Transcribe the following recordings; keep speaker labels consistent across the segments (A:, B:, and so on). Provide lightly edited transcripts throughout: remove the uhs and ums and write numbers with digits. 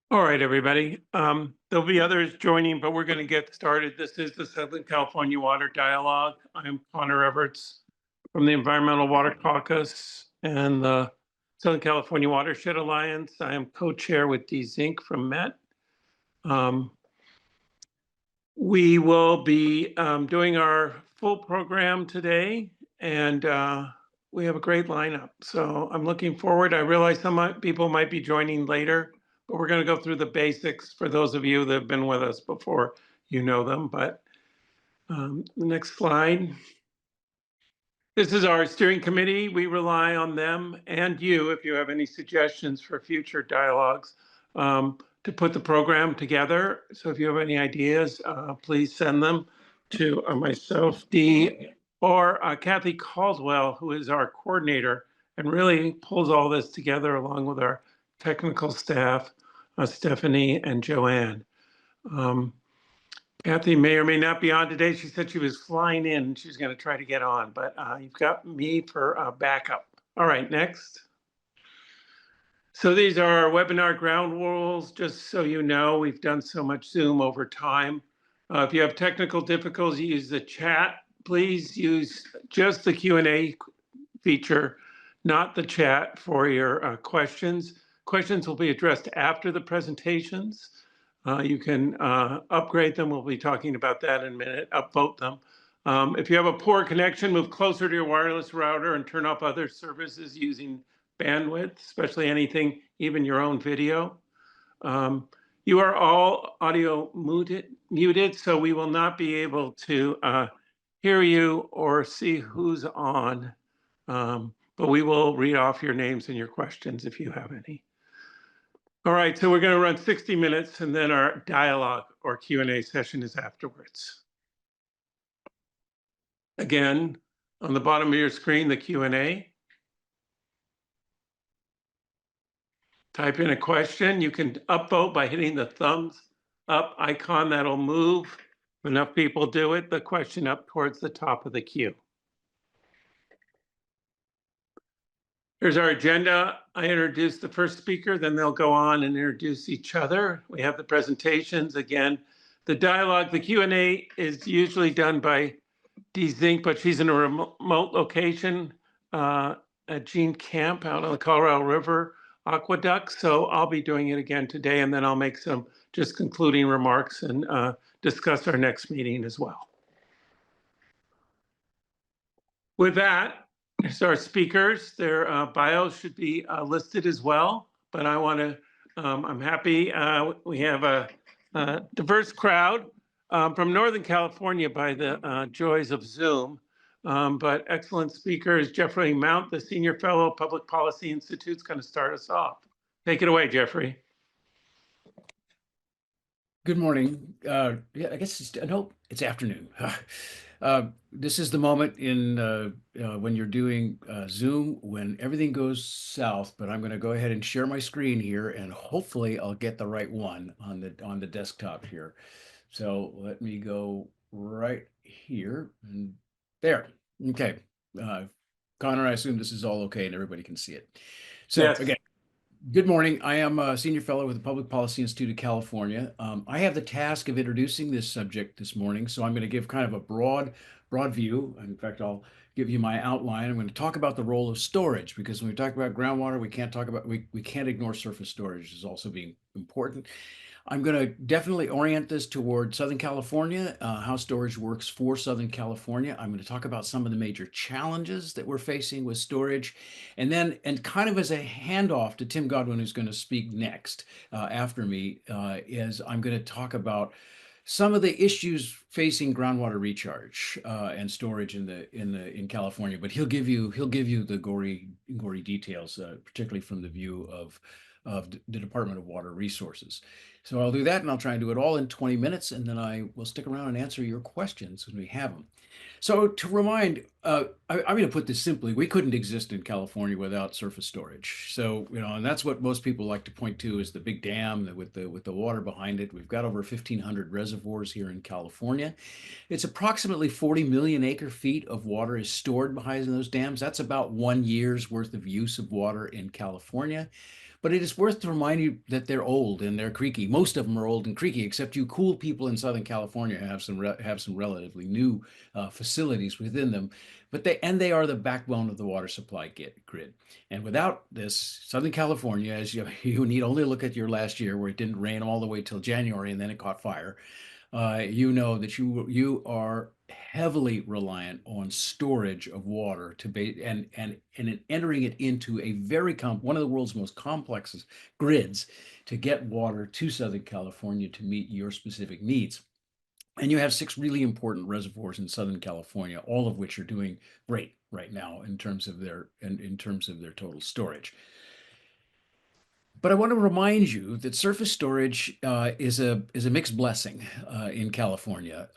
A: All right, everybody. There'll be others joining, but we're going to get started. This is the Southern California Water Dialogue. I'm Connor Everts from the Environmental Water Caucus and the Southern California Watershed Alliance. I am co-chair with Dee Zink from Met. Um, we will be doing our full program today, and we have a great lineup. So I'm looking forward. I realize some people might be joining later, but we're going to go through the basics for those of you that have been with us before. You know them, but the next slide. This is our steering committee. We rely on them and you, if you have any suggestions for future dialogues, to put the program together. So if you have any ideas, please send them to myself, Dee, or Kathy Caldwell, who is our coordinator and really pulls all this together along with our technical staff, Stephanie and Joanne. Kathy may or may not be on today. She said she was flying in. She's going to try to get on, but you've got me for backup. All right, next. So these are our webinar ground rules. Just so you know, we've done so much Zoom over time. If you have technical difficulties, use the chat. Please use just the Q&A feature, not the chat for your questions. Questions will be addressed after the presentations. You can upgrade them. We'll be talking about that in a minute, upvote them. If you have a poor connection, move closer to your wireless router and turn off other services using bandwidth, especially anything, even your own video. You are all audio muted, so we will not be able to hear you or see who's on, but we will read off your names and your questions if you have any. All right, so we're going to run 60 minutes and then our dialogue or Q&A session is afterwards. Again, on the bottom of your screen, the Q&A. Type in a question. You can upvote by hitting the thumbs up icon. That'll move. If enough people do it, the question up towards the top of the queue. Here's our agenda. I introduce the first speaker, then they'll go on and introduce each other. We have the presentations. Again, the dialogue, the Q&A is usually done by Dee Zink, but she's in a remote location at Jean Camp out on the Colorado River Aqueduct. So I'll be doing it again today, and then I'll make some just concluding remarks and discuss our next meeting as well. With that, here's our speakers. Their bios should be listed as well, but I want to, I'm happy we have a diverse crowd from Northern California by the joys of Zoom, but excellent speakers. Jeffrey Mount, the Senior Fellow, Public Policy Institute, is going to start us off. Take it away, Jeffrey.
B: Good morning. Yeah, I guess it's afternoon. This is the moment in when you're doing Zoom when everything goes south. But I'm going to go ahead and share my screen here, and hopefully I'll get the right one on the desktop here. So let me go right here and there. Okay, Connor, I assume this is all okay and everybody can see it. So
A: Yes.
B: Again. Good morning. I am a senior fellow with the Public Policy Institute of California. I have the task of introducing this subject this morning, so I'm going to give kind of a broad view. In fact, I'll give you my outline. I'm going to talk about the role of storage, because when we talk about groundwater, we can't ignore surface storage as also being important. I'm going to definitely orient this toward Southern California, how storage works for Southern California. I'm going to talk about some of the major challenges that we're facing with storage. And then, and kind of as a handoff to Tim Godwin, who's going to speak next after me, is I'm going to talk about some of the issues facing groundwater recharge and storage in California. But he'll give you the gory details, particularly from the view of the Department of Water Resources. So I'll do that, and I'll try and do it all in 20 minutes, and then I will stick around and answer your questions when we have them. So to remind, I'm going to put this simply, we couldn't exist in California without surface storage. So, and that's what most people like to point to is the big dam with the water behind it. We've got over 1,500 reservoirs here in California. It's approximately 40 million acre feet of water is stored behind those dams. That's about 1 year's worth of use of water in California. but it is worth to remind you that they're old and they're creaky. Most of them are old and creaky, except you cool people in Southern California have some relatively new facilities within them. But they are the backbone of the water supply grid. And without this, Southern California, as you need only look at your last year where it didn't rain all the way till January and then it caught fire. You know that you are heavily reliant on storage of water to be and entering it into a one of the world's most complex grids to get water to Southern California to meet your specific needs. And you have 6 really important reservoirs in Southern California, all of which are doing great right now in terms of their total storage. But I want to remind you that surface storage is a mixed blessing in California,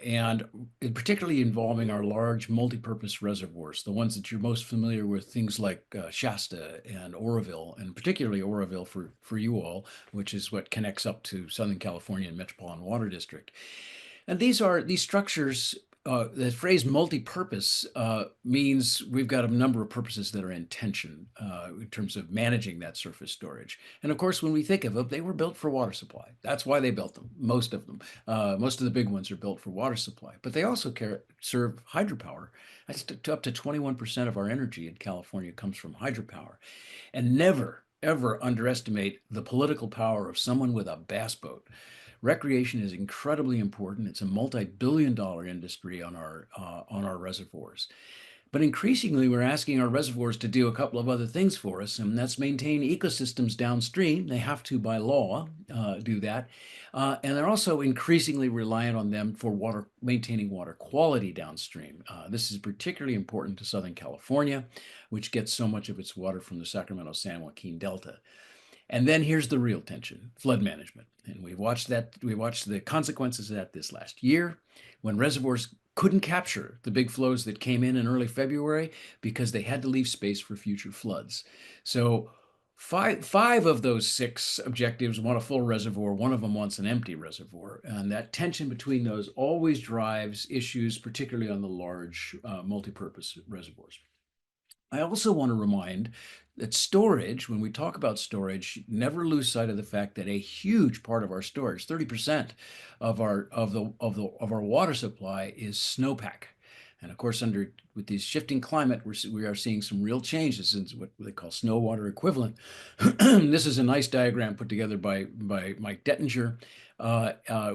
B: and particularly involving our large multi-purpose reservoirs, the ones that you're most familiar with, things like Shasta and Oroville, and particularly Oroville for you all, which is what connects up to Southern California and Metropolitan Water District. And these structures. The phrase multi-purpose means we've got a number of purposes that are in tension in terms of managing that surface storage. And of course, when we think of them, they were built for water supply. That's why they built them, most of them. Most of the big ones are built for water supply, but they also serve hydropower. That's up to 21% of our energy in California comes from hydropower. And never, ever underestimate the political power of someone with a bass boat. Recreation is incredibly important. It's a multi-billion-dollar industry on our reservoirs. But increasingly, we're asking our reservoirs to do a couple of other things for us, and that's maintain ecosystems downstream. They have to, by law, do that. And they're also increasingly reliant on them for maintaining water quality downstream. This is particularly important to Southern California, which gets so much of its water from the Sacramento-San Joaquin Delta. And then here's the real tension, flood management. And we watched the consequences of that this last year when reservoirs couldn't capture the big flows that came in early February because they had to leave space for future floods. So five of those 6 objectives want a full reservoir, one of them wants an empty reservoir. And that tension between those always drives issues, particularly on the large multi-purpose reservoirs. I also want to remind that storage, when we talk about storage, never lose sight of the fact that a huge part of our storage, 30% of our water supply, is snowpack. And of course, with these shifting climate, we are seeing some real changes in what they call snow water equivalent. This is a nice diagram put together by Mike Dettinger,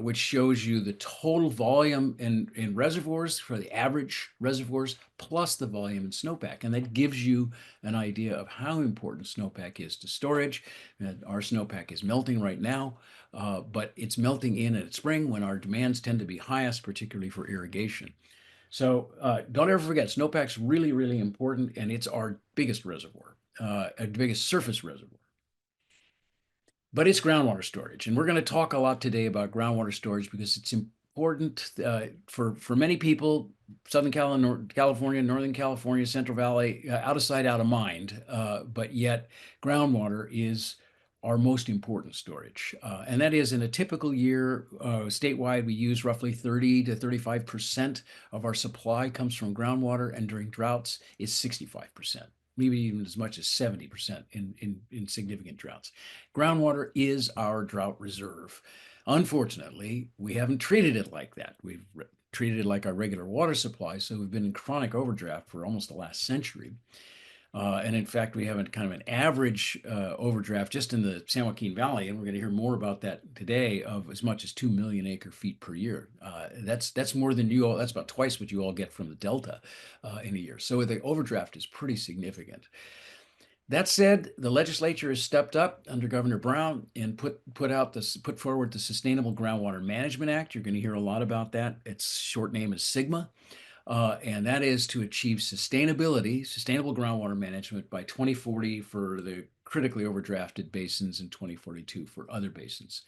B: which shows you the total volume in reservoirs for the average reservoirs plus the volume in snowpack. And that gives you an idea of how important snowpack is to storage. And our snowpack is melting right now, but it's melting in at spring when our demands tend to be highest, particularly for irrigation. So don't ever forget, snowpack's really, really important, and it's our biggest reservoir, biggest surface reservoir. But it's groundwater storage, and we're going to talk a lot today about groundwater storage because it's important for many people. Southern California, Northern California, Central Valley, out of sight, out of mind. But yet, groundwater is our most important storage. And that is in a typical year, statewide, we use roughly 30 to 35% of our supply comes from groundwater, and during droughts, it's 65%, maybe even as much as 70% in significant droughts. Groundwater is our drought reserve. Unfortunately, we haven't treated it like that. We've treated it like our regular water supply, so we've been in chronic overdraft for almost the last century. And in fact, we have kind of an average overdraft just in the San Joaquin Valley, and we're going to hear more about that today, of as much as 2 million acre-feet per year. That's more than you all. That's about twice what you all get from the Delta in a year. So the overdraft is pretty significant. That said, the legislature has stepped up under Governor Brown and put forward the Sustainable Groundwater Management Act. You're going to hear a lot about that. Its short name is SGMA. And that is to achieve sustainable groundwater management by 2040 for the critically overdrafted basins and 2042 for other basins.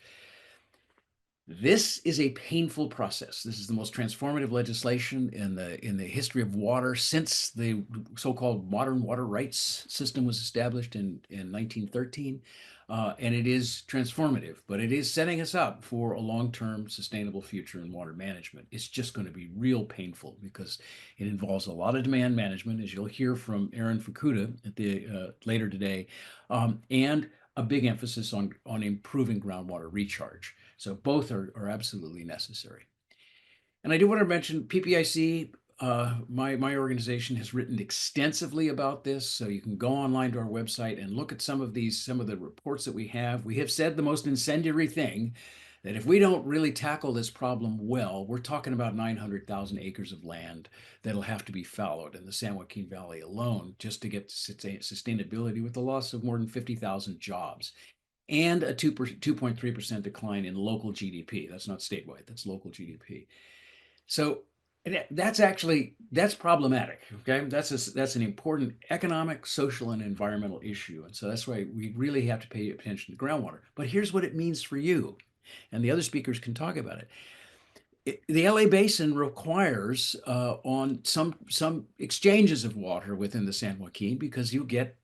B: This is a painful process. This is the most transformative legislation in the history of water since the so-called modern water rights system was established in 1913. And it is transformative, but it is setting us up for a long-term sustainable future in water management. It's just going to be real painful because it involves a lot of demand management, as you'll hear from Aaron Fukuda later today, and a big emphasis on improving groundwater recharge. So both are absolutely necessary. And I do want to mention PPIC. My organization has written extensively about this, so you can go online to our website and look at some of the reports that we have. We have said the most incendiary thing, that if we don't really tackle this problem well, we're talking about 900,000 acres of land that'll have to be fallowed in the San Joaquin Valley alone just to get sustainability, with the loss of more than 50,000 jobs and a 2.3% decline in local GDP. That's not statewide, that's local GDP. So that's problematic. Okay, that's an important economic, social, and environmental issue, and so that's why we really have to pay attention to groundwater. But here's what it means for you, and the other speakers can talk about it. The LA Basin requires on some exchanges of water within the San Joaquin, because you get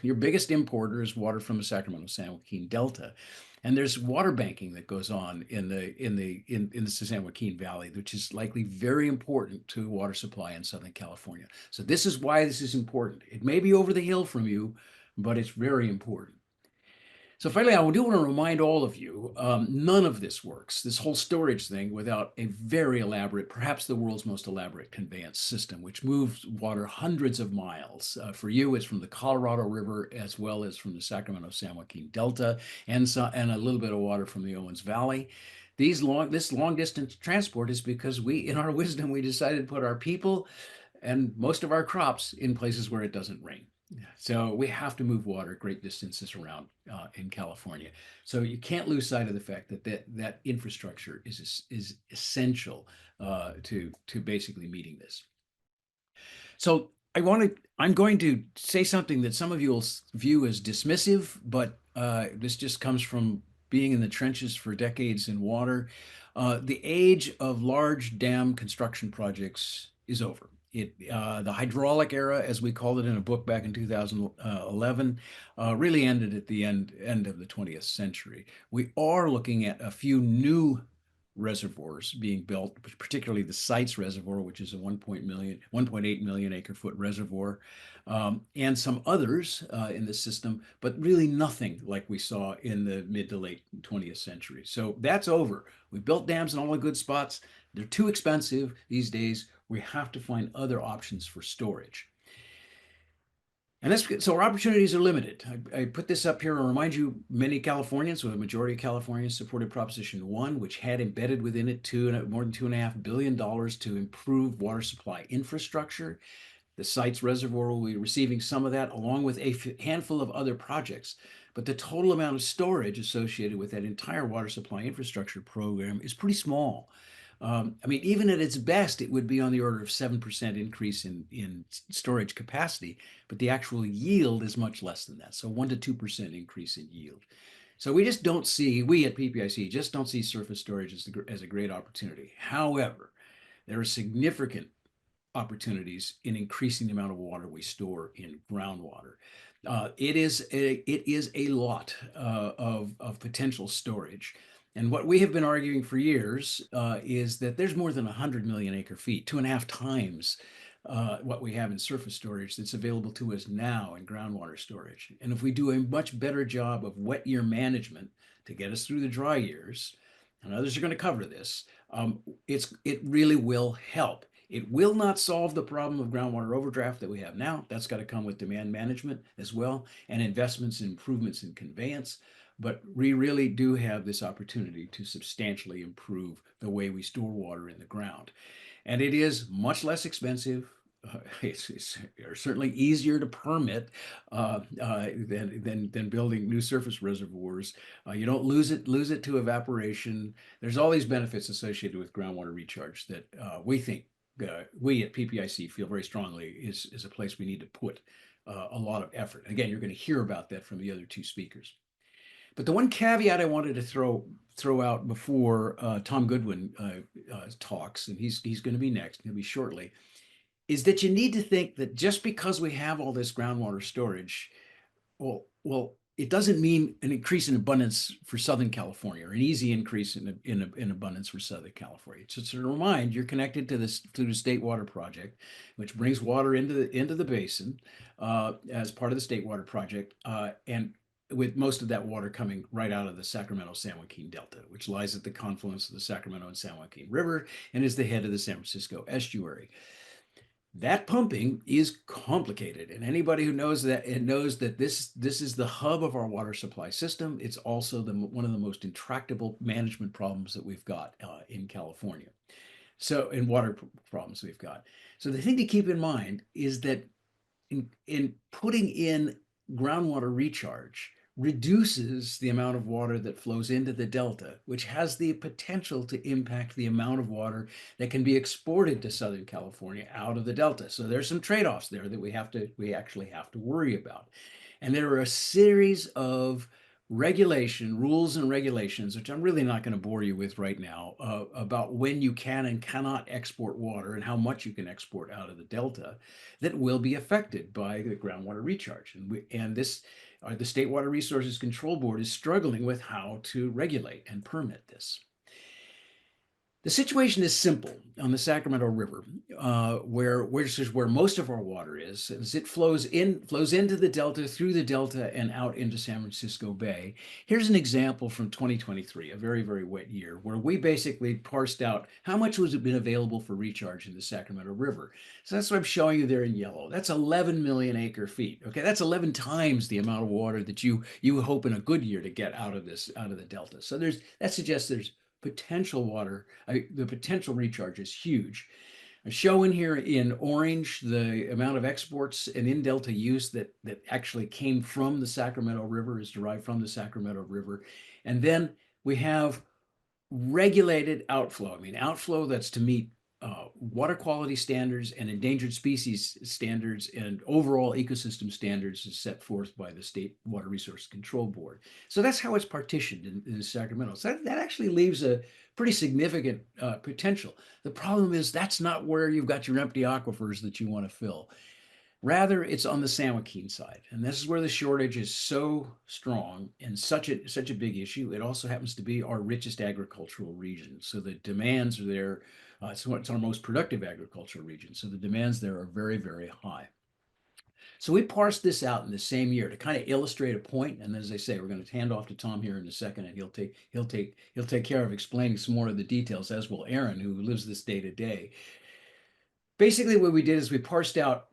B: your biggest importer is water from the Sacramento San Joaquin Delta. And there's water banking that goes on in the San Joaquin Valley, which is likely very important to water supply in Southern California. So this is why this is important. It may be over the hill from you, but it's very important. So finally, I do want to remind all of you, none of this works, this whole storage thing, without a very elaborate, perhaps the world's most elaborate conveyance system, which moves water hundreds of miles. For you, it's from the Colorado River, as well as from the Sacramento San Joaquin Delta, and a little bit of water from the Owens Valley. This long distance transport is because we, in our wisdom, we decided to put our people and most of our crops in places where it doesn't rain. So we have to move water great distances around in California. So you can't lose sight of the fact that infrastructure is essential to basically meeting this. So I'm going to say something that some of you will view as dismissive, but this just comes from being in the trenches for decades in water. The age of large dam construction projects is over. The hydraulic era, as we called it in a book back in 2011, really ended at the end of the 20th century. We are looking at a few new reservoirs being built, particularly the Sites Reservoir, which is a 1.8 million acre foot reservoir, and some others in the system, but really nothing like we saw in the mid to late 20th century. So that's over. We built dams in all the good spots. They're too expensive these days. We have to find other options for storage. And so our opportunities are limited. I put this up here to remind you, many Californians, or the majority of Californians, supported Proposition 1, which had embedded within it more than $2.5 billion to improve water supply infrastructure. The Sites Reservoir will be receiving some of that, along with a handful of other projects. But the total amount of storage associated with that entire water supply infrastructure program is pretty small. I mean, even at its best, it would be on the order of 7% increase in storage capacity, but the actual yield is much less than that. So 1 to 2% increase in yield. So we at PPIC just don't see surface storage as a great opportunity. However, there are significant opportunities in increasing the amount of water we store in groundwater. It is a lot of potential storage. And what we have been arguing for years is that there's more than 100 million acre feet, 2.5 times what we have in surface storage that's available to us now in groundwater storage. And if we do a much better job of wet year management to get us through the dry years, and others are going to cover this, it really will help. It will not solve the problem of groundwater overdraft that we have now. That's got to come with demand management as well, and investments and improvements in conveyance. But we really do have this opportunity to substantially improve the way we store water in the ground. And it is much less expensive. It's certainly easier to permit than building new surface reservoirs. You don't lose it to evaporation. There's all these benefits associated with groundwater recharge that we think, we at PPIC feel very strongly is a place we need to put a lot of effort. Again, you're going to hear about that from the other two speakers. But the one caveat I wanted to throw out before Tom Goodwin talks, and he's going to be next, he'll be shortly, is that you need to think that just because we have all this groundwater storage, well, it doesn't mean an increase in abundance for Southern California, or an easy increase in abundance for Southern California. So to remind, you're connected to the State Water Project, which brings water into the basin as part of the State Water Project, and with most of that water coming right out of the Sacramento-San Joaquin Delta, which lies at the confluence of the Sacramento and San Joaquin River and is the head of the San Francisco estuary. That pumping is complicated, and anybody who knows that and knows that this is the hub of our water supply system. It's also one of the most intractable management problems that we've got in California. So, in water problems we've got. So the thing to keep in mind is that in putting in groundwater recharge reduces the amount of water that flows into the delta, which has the potential to impact the amount of water that can be exported to Southern California out of the delta. So there's some trade-offs there that we actually have to worry about. And there are a series of rules and regulations, which I'm really not going to bore you with right now, about when you can and cannot export water and how much you can export out of the delta that will be affected by the groundwater recharge. And the State Water Resources Control Board is struggling with how to regulate and permit this. The situation is simple on the Sacramento River, which is where most of our water is, as it flows into the delta, through the delta, and out into San Francisco Bay. Here's an example from 2023, a very, very wet year, where we basically parsed out how much was been available for recharge in the Sacramento River. So that's what I'm showing you there in yellow. That's 11 million acre feet. Okay, that's 11 times the amount of water that you hope in a good year to get out of the delta. So that suggests there's potential water, the potential recharge is huge. I'm showing here in orange the amount of exports and in delta use that actually came from the Sacramento River, is derived from the Sacramento River. And then we have regulated outflow. I mean, outflow that's to meet water quality standards and endangered species standards and overall ecosystem standards as set forth by the State Water Resources Control Board. So that's how it's partitioned in Sacramento. So that actually leaves a pretty significant potential. The problem is that's not where you've got your empty aquifers that you want to fill. Rather, it's on the San Joaquin side. And this is where the shortage is so strong and such a big issue. It also happens to be our richest agricultural region. So the demands are there. It's our most productive agricultural region. So the demands there are very, very high. So we parsed this out in the same year to kind of illustrate a point. And as I say, we're going to hand off to Tom here in a second, and he'll take care of explaining some more of the details, as will Aaron, who lives this day to day. Basically, what we did is we parsed out,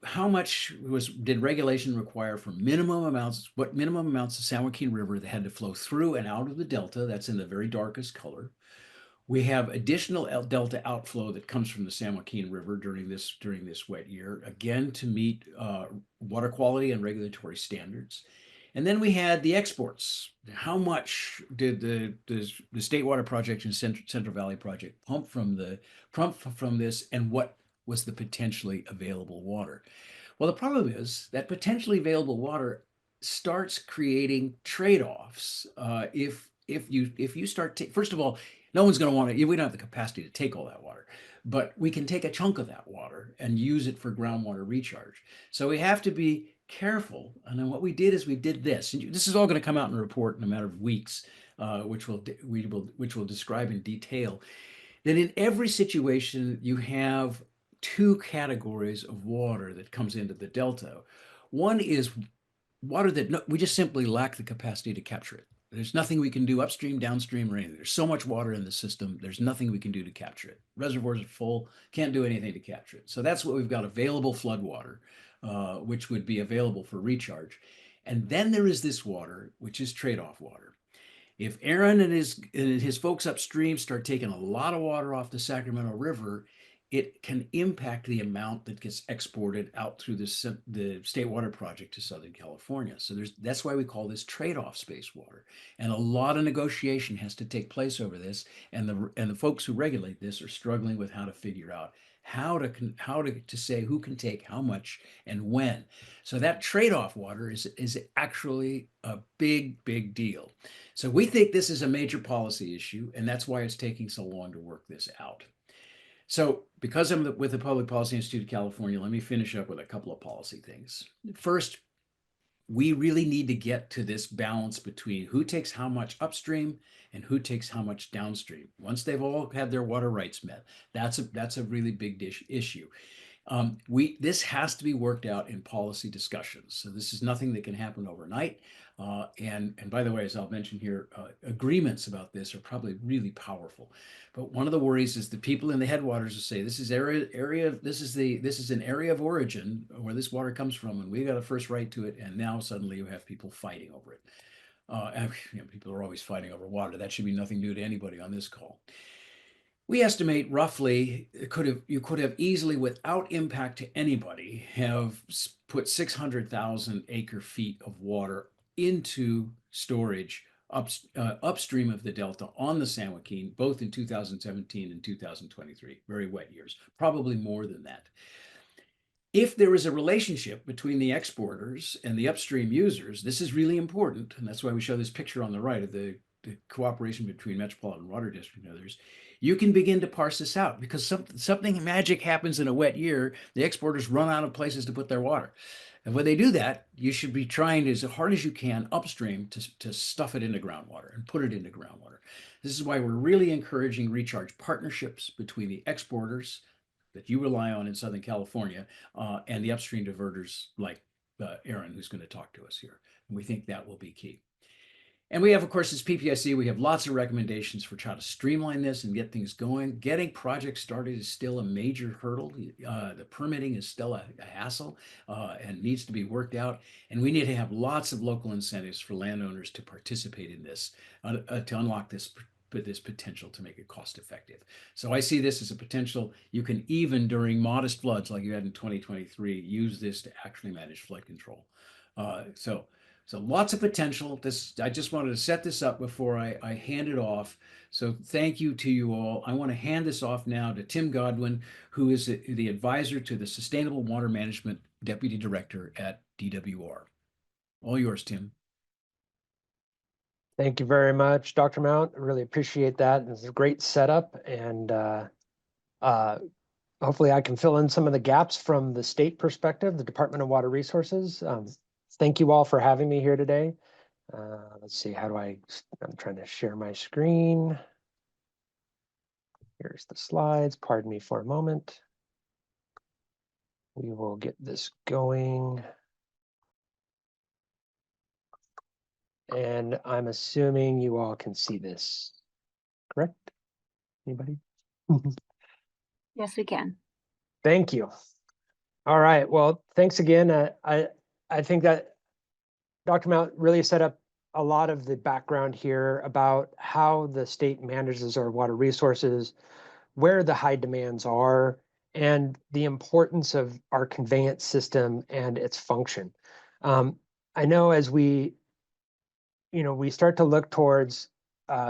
B: how much did regulation require for what minimum amounts of San Joaquin River that had to flow through and out of the delta. That's in the very darkest color. We have additional delta outflow that comes from the San Joaquin River during this wet year, again to meet water quality and regulatory standards. And then we had the exports. How much did the State Water Project and Central Valley Project pump from this, and what was the potentially available water? Well, the problem is that potentially available water starts creating trade-offs. If you start first of all, no one's going to want to. We don't have the capacity to take all that water, but we can take a chunk of that water and use it for groundwater recharge. So we have to be careful. And then what we did is we did this, and this is all going to come out in a report in a matter of weeks, which we'll describe in detail. That in every situation you have two categories of water that comes into the delta. One is water that we just simply lack the capacity to capture it. There's nothing we can do upstream, downstream, or anything. There's so much water in the system. There's nothing we can do to capture it. Reservoirs are full, can't do anything to capture it. So that's what we've got: available flood water, which would be available for recharge. And then there is this water, which is trade-off water. If Aaron and his folks upstream start taking a lot of water off the Sacramento River, it can impact the amount that gets exported out through the State Water Project to Southern California. So that's why we call this trade-off space water. And a lot of negotiation has to take place over this. And the folks who regulate this are struggling with how to figure out how to say who can take how much and when. So that trade-off water is actually a big, big deal. So we think this is a major policy issue, and that's why it's taking so long to work this out. So because I'm with the Public Policy Institute of California, let me finish up with a couple of policy things. First, we really need to get to this balance between who takes how much upstream and who takes how much downstream. Once they've all had their water rights met, that's a really big issue. This has to be worked out in policy discussions. So this is nothing that can happen overnight. And by the way, as I'll mention here, agreements about this are probably really powerful. But one of the worries is the people in the headwaters will say this is this is an area of origin where this water comes from, and we got a first right to it. And now suddenly you have people fighting over it. And, people are always fighting over water. That should be nothing new to anybody on this call. We estimate roughly you could have easily, without impact to anybody, have put 600,000 acre feet of water into storage upstream of the Delta on the San Joaquin, both in 2017 and 2023, very wet years, probably more than that. If there is a relationship between the exporters and the upstream users, this is really important, and that's why we show this picture on the right of the cooperation between Metropolitan Water District and others. You can begin to parse this out because something magic happens in a wet year. The exporters run out of places to put their water. And when they do that, you should be trying as hard as you can upstream to stuff it into groundwater and put it into groundwater. This is why we're really encouraging recharge partnerships between the exporters that you rely on in Southern California and the upstream diverters like Aaron, who's going to talk to us here. And we think that will be key. And we have, of course, as PPSC, we have lots of recommendations for how to streamline this and get things going. Getting projects started is still a major hurdle. The permitting is still a hassle and needs to be worked out. And we need to have lots of local incentives for landowners to participate in this, to unlock this potential to make it cost effective. So I see this as a potential. You can, even during modest floods like you had in 2023, use this to actually manage flood control. So lots of potential. I just wanted to set this up before I hand it off. So thank you to you all. I want to hand this off now to Tim Godwin, who is the advisor to the Sustainable Water Management Deputy Director at DWR. All yours, Tim.
C: Thank you very much, Dr. Mount. I really appreciate that. It's a great setup, and hopefully I can fill in some of the gaps from the state perspective, the Department of Water Resources. Thank you all for having me here today. Let's see, I'm trying to share my screen. Here's the slides. Pardon me for a moment. We will get this going. And I'm assuming you all can see this, correct? Anybody?
D: Yes, we can.
C: Thank you. All right, well, thanks again. I think that Dr. Mount really set up a lot of the background here about how the state manages our water resources, where the high demands are, and the importance of our conveyance system and its function. I know as we start to look towards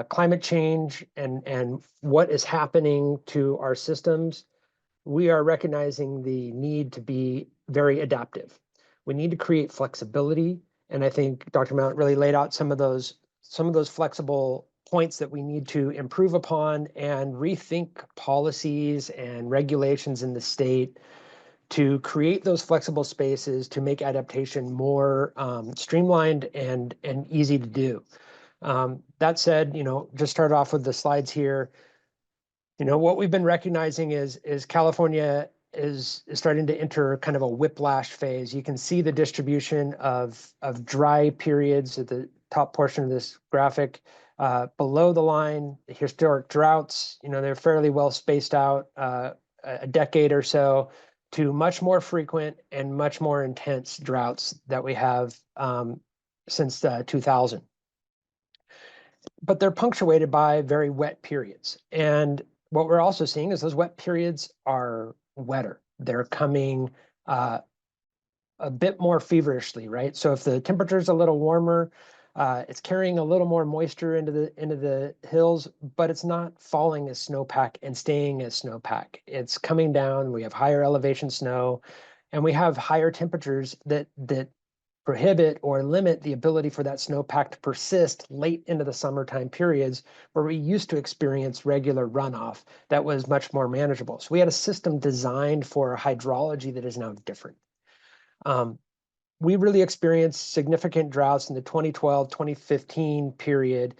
C: climate change and what is happening to our systems, we are recognizing the need to be very adaptive. We need to create flexibility. And I think Dr. Mount really laid out some of those flexible points that we need to improve upon and rethink policies and regulations in the state to create those flexible spaces to make adaptation more streamlined and easy to do. That said, just start off with the slides here. What we've been recognizing is California is starting to enter kind of a whiplash phase. You can see the distribution of dry periods at the top portion of this graphic. Below the line, the historic droughts, they're fairly well spaced out, a decade or so, to much more frequent and much more intense droughts that we have since 2000. But they're punctuated by very wet periods. And what we're also seeing is those wet periods are wetter. They're coming a bit more feverishly, right? So if the temperature is a little warmer, it's carrying a little more moisture into the hills, but it's not falling as snowpack and staying as snowpack. It's coming down. We have higher elevation snow, and we have higher temperatures that prohibit or limit the ability for that snowpack to persist late into the summertime periods where we used to experience regular runoff that was much more manageable. So we had a system designed for hydrology that is now different. We really experienced significant droughts in the 2012-2015 period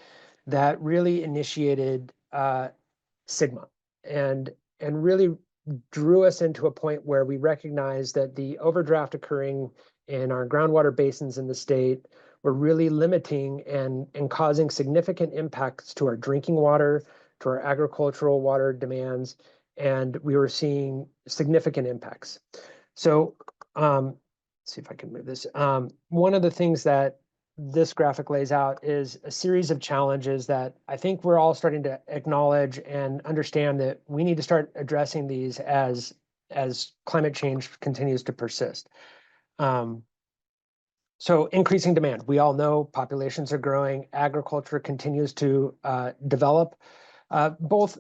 C: that really initiated SGMA and really drew us into a point where we recognized that the overdraft occurring in our groundwater basins in the state were really limiting and causing significant impacts to our drinking water, to our agricultural water demands, and we were seeing significant impacts. So let's see if I can move this. One of the things that this graphic lays out is a series of challenges that I think we're all starting to acknowledge and understand that we need to start addressing these as climate change continues to persist. So increasing demand, we all know populations are growing, agriculture continues to develop, both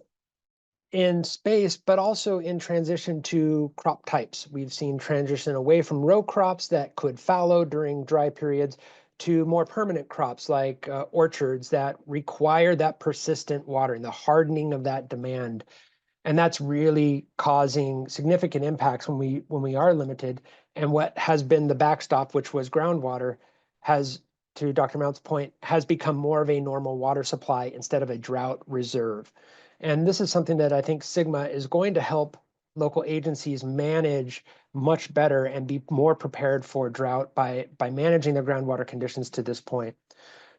C: in space, but also in transition to crop types. We've seen transition away from row crops that could fallow during dry periods to more permanent crops like orchards that require that persistent watering, the hardening of that demand. And that's really causing significant impacts when we are limited. And what has been the backstop, which was groundwater, has, to Dr. Mount's point, has become more of a normal water supply instead of a drought reserve. And this is something that I think SGMA is going to help local agencies manage much better and be more prepared for drought by managing their groundwater conditions to this point.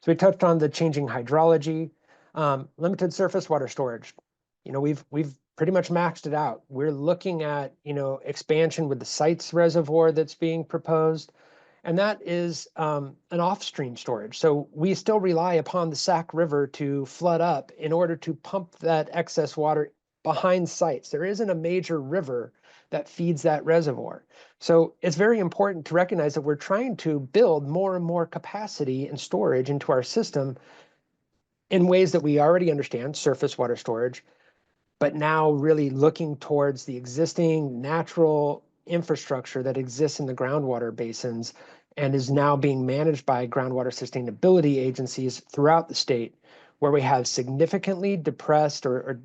C: So we touched on the changing hydrology, limited surface water storage. You know, we've pretty much maxed it out. We're looking at, you know, expansion with the Sites Reservoir that's being proposed, and that is an off-stream storage. So we still rely upon the Sac River to flood up in order to pump that excess water behind sites. There isn't a major river that feeds that reservoir. So it's very important to recognize that we're trying to build more and more capacity and storage into our system in ways that we already understand, surface water storage, but now really looking towards the existing natural infrastructure that exists in the groundwater basins and is now being managed by groundwater sustainability agencies throughout the state, where we have significantly depressed or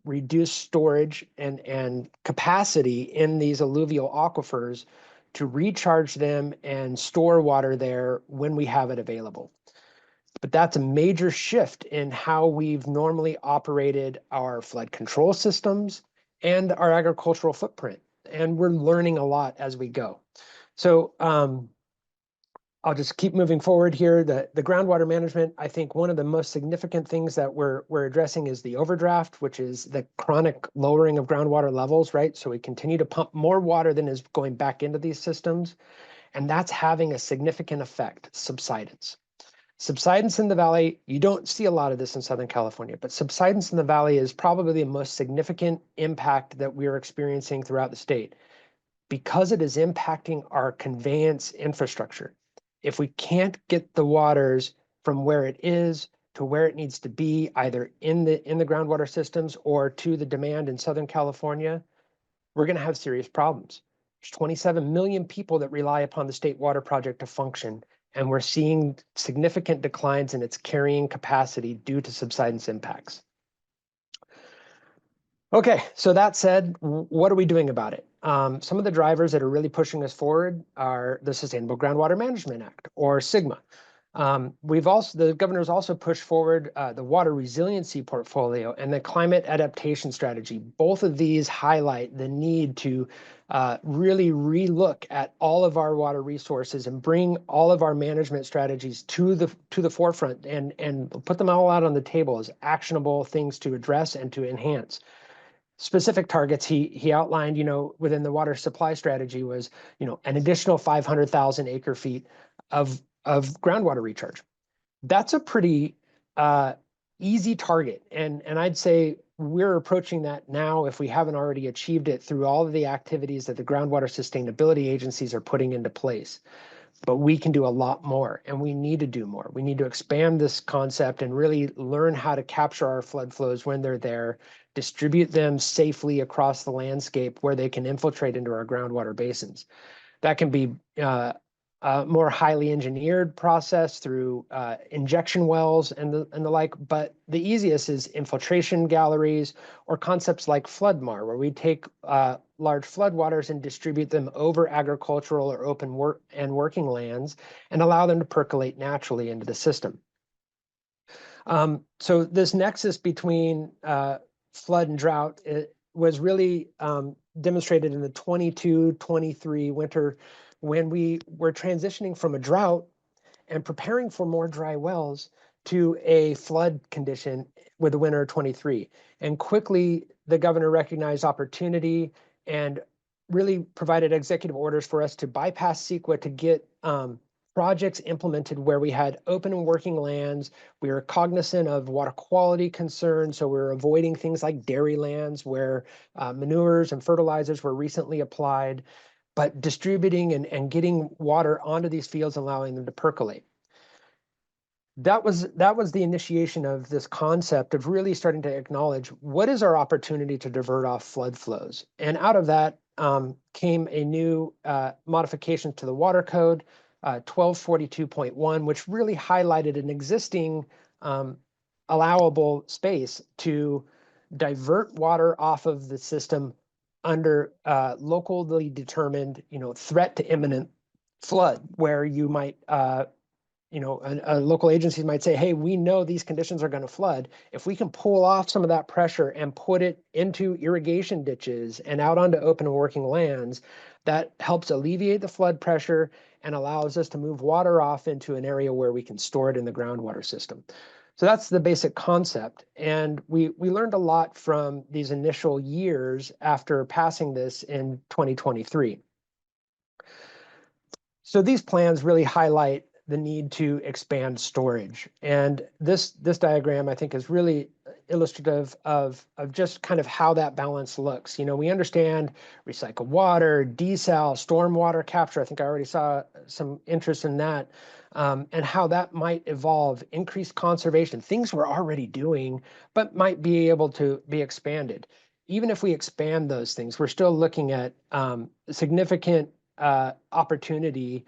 C: reduced storage and capacity in these alluvial aquifers to recharge them and store water there when we have it available. But that's a major shift in how we've normally operated our flood control systems and our agricultural footprint. And we're learning a lot as we go. So I'll just keep moving forward here. The groundwater management, I think one of the most significant things that we're addressing is the overdraft, which is the chronic lowering of groundwater levels, right? So we continue to pump more water than is going back into these systems. And that's having a significant effect, subsidence. Subsidence in the valley, you don't see a lot of this in Southern California, but subsidence in the valley is probably the most significant impact that we're experiencing throughout the state because it is impacting our conveyance infrastructure. If we can't get the waters from where it is to where it needs to be, either in the groundwater systems or to the demand in Southern California, we're going to have serious problems. There's 27 million people that rely upon the State Water Project to function, and we're seeing significant declines in its carrying capacity due to subsidence impacts. Okay, so that said, what are we doing about it? Some of the drivers that are really pushing us forward are the Sustainable Groundwater Management Act, or SGMA. The governor's also pushed forward the water resiliency portfolio and the climate adaptation strategy. Both of these highlight the need to really relook at all of our water resources and bring all of our management strategies to the forefront and put them all out on the table as actionable things to address and to enhance. Specific targets he outlined, you know, within the water supply strategy was, you know, an additional 500,000 acre feet of groundwater recharge. That's a pretty easy target. And I'd say we're approaching that now if we haven't already achieved it through all of the activities that the groundwater sustainability agencies are putting into place. But we can do a lot more, and we need to do more. We need to expand this concept and really learn how to capture our flood flows when they're there, distribute them safely across the landscape where they can infiltrate into our groundwater basins. That can be a more highly engineered process through injection wells and the like, but the easiest is infiltration galleries or concepts like FloodMAR, where we take large floodwaters and distribute them over agricultural or open working lands and allow them to percolate naturally into the system. So this nexus between flood and drought was really demonstrated in the 22-23 winter when we were transitioning from a drought and preparing for more dry wells to a flood condition with the winter of 23. And quickly, the governor recognized opportunity and really provided executive orders for us to bypass CEQA to get projects implemented where we had open and working lands. We were cognizant of water quality concerns, so we were avoiding things like dairy lands where manures and fertilizers were recently applied, but distributing and getting water onto these fields, allowing them to percolate. That was the initiation of this concept of really starting to acknowledge what is our opportunity to divert off flood flows. And out of that came a new modification to the water code, 1242.1, which really highlighted an existing allowable space to divert water off of the system under locally determined, threat to imminent flood, where you might local agencies might say, hey, we know these conditions are going to flood. If we can pull off some of that pressure and put it into irrigation ditches and out onto open and working lands, that helps alleviate the flood pressure and allows us to move water off into an area where we can store it in the groundwater system. So that's the basic concept. And we learned a lot from these initial years after passing this in 2023. So these plans really highlight the need to expand storage. And this diagram, I think, is really illustrative of just kind of how that balance looks. We understand recycled water, desal, stormwater capture. I think I already saw some interest in that, and how that might evolve, increased conservation, things we're already doing, but might be able to be expanded. Even if we expand those things, we're still looking at significant opportunity.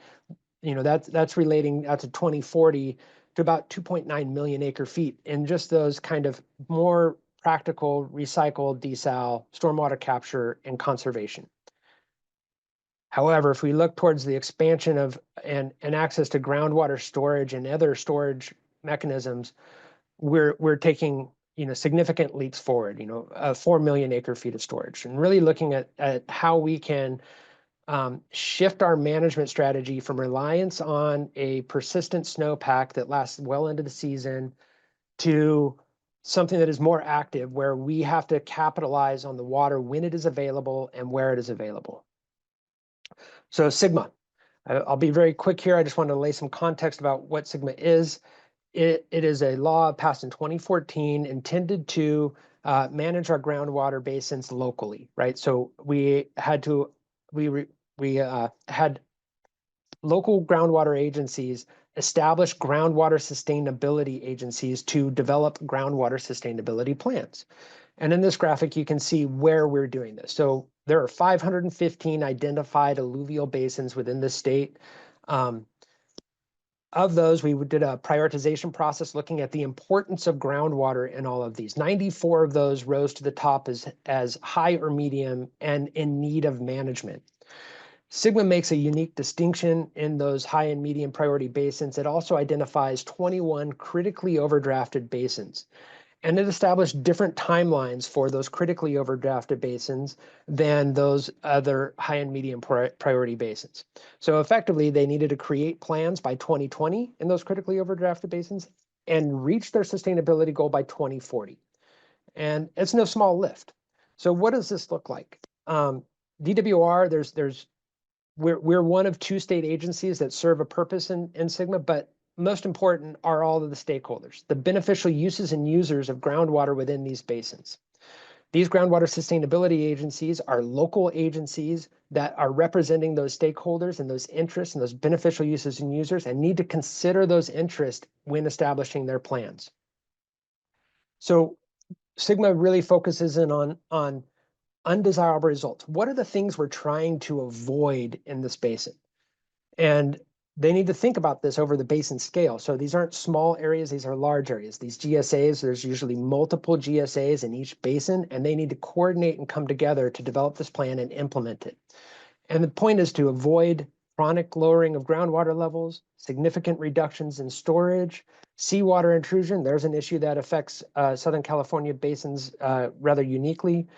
C: That's relating out to 2040 to about 2.9 million acre feet in just those kind of more practical recycled, desal, stormwater capture, and conservation. However, if we look towards the expansion of and access to groundwater storage and other storage mechanisms, we're taking significant leaps forward. 4 million acre feet of storage, and really looking at how we can shift our management strategy from reliance on a persistent snowpack that lasts well into the season to something that is more active, where we have to capitalize on the water when it is available and where it is available. So SGMA, I'll be very quick here. I just want to lay some context about what SGMA is. It is a law passed in 2014 intended to manage our groundwater basins locally, right? So we had local groundwater agencies establish groundwater sustainability agencies to develop groundwater sustainability plans. And in this graphic, you can see where we're doing this. So there are 515 identified alluvial basins within the state. Of those, we did a prioritization process looking at the importance of groundwater in all of these. 94 of those rose to the top as high or medium and in need of management. SGMA makes a unique distinction in those high and medium priority basins. It also identifies 21 critically overdrafted basins. And it established different timelines for those critically overdrafted basins than those other high and medium priority basins. So effectively, they needed to create plans by 2020 in those critically overdrafted basins and reach their sustainability goal by 2040. And it's no small lift. So what does this look like? DWR, we're one of 2 state agencies that serve a purpose in SGMA, but most important are all of the stakeholders, the beneficial uses and users of groundwater within these basins. These groundwater sustainability agencies are local agencies that are representing those stakeholders and those interests and those beneficial uses and users, and need to consider those interests when establishing their plans. So SGMA really focuses in on undesirable results. What are the things we're trying to avoid in this basin? And they need to think about this over the basin scale. So these aren't small areas, these are large areas. These GSAs, there's usually multiple GSAs in each basin, and they need to coordinate and come together to develop this plan and implement it. And the point is to avoid chronic lowering of groundwater levels, significant reductions in storage, seawater intrusion. There's an issue that affects Southern California basins rather uniquely.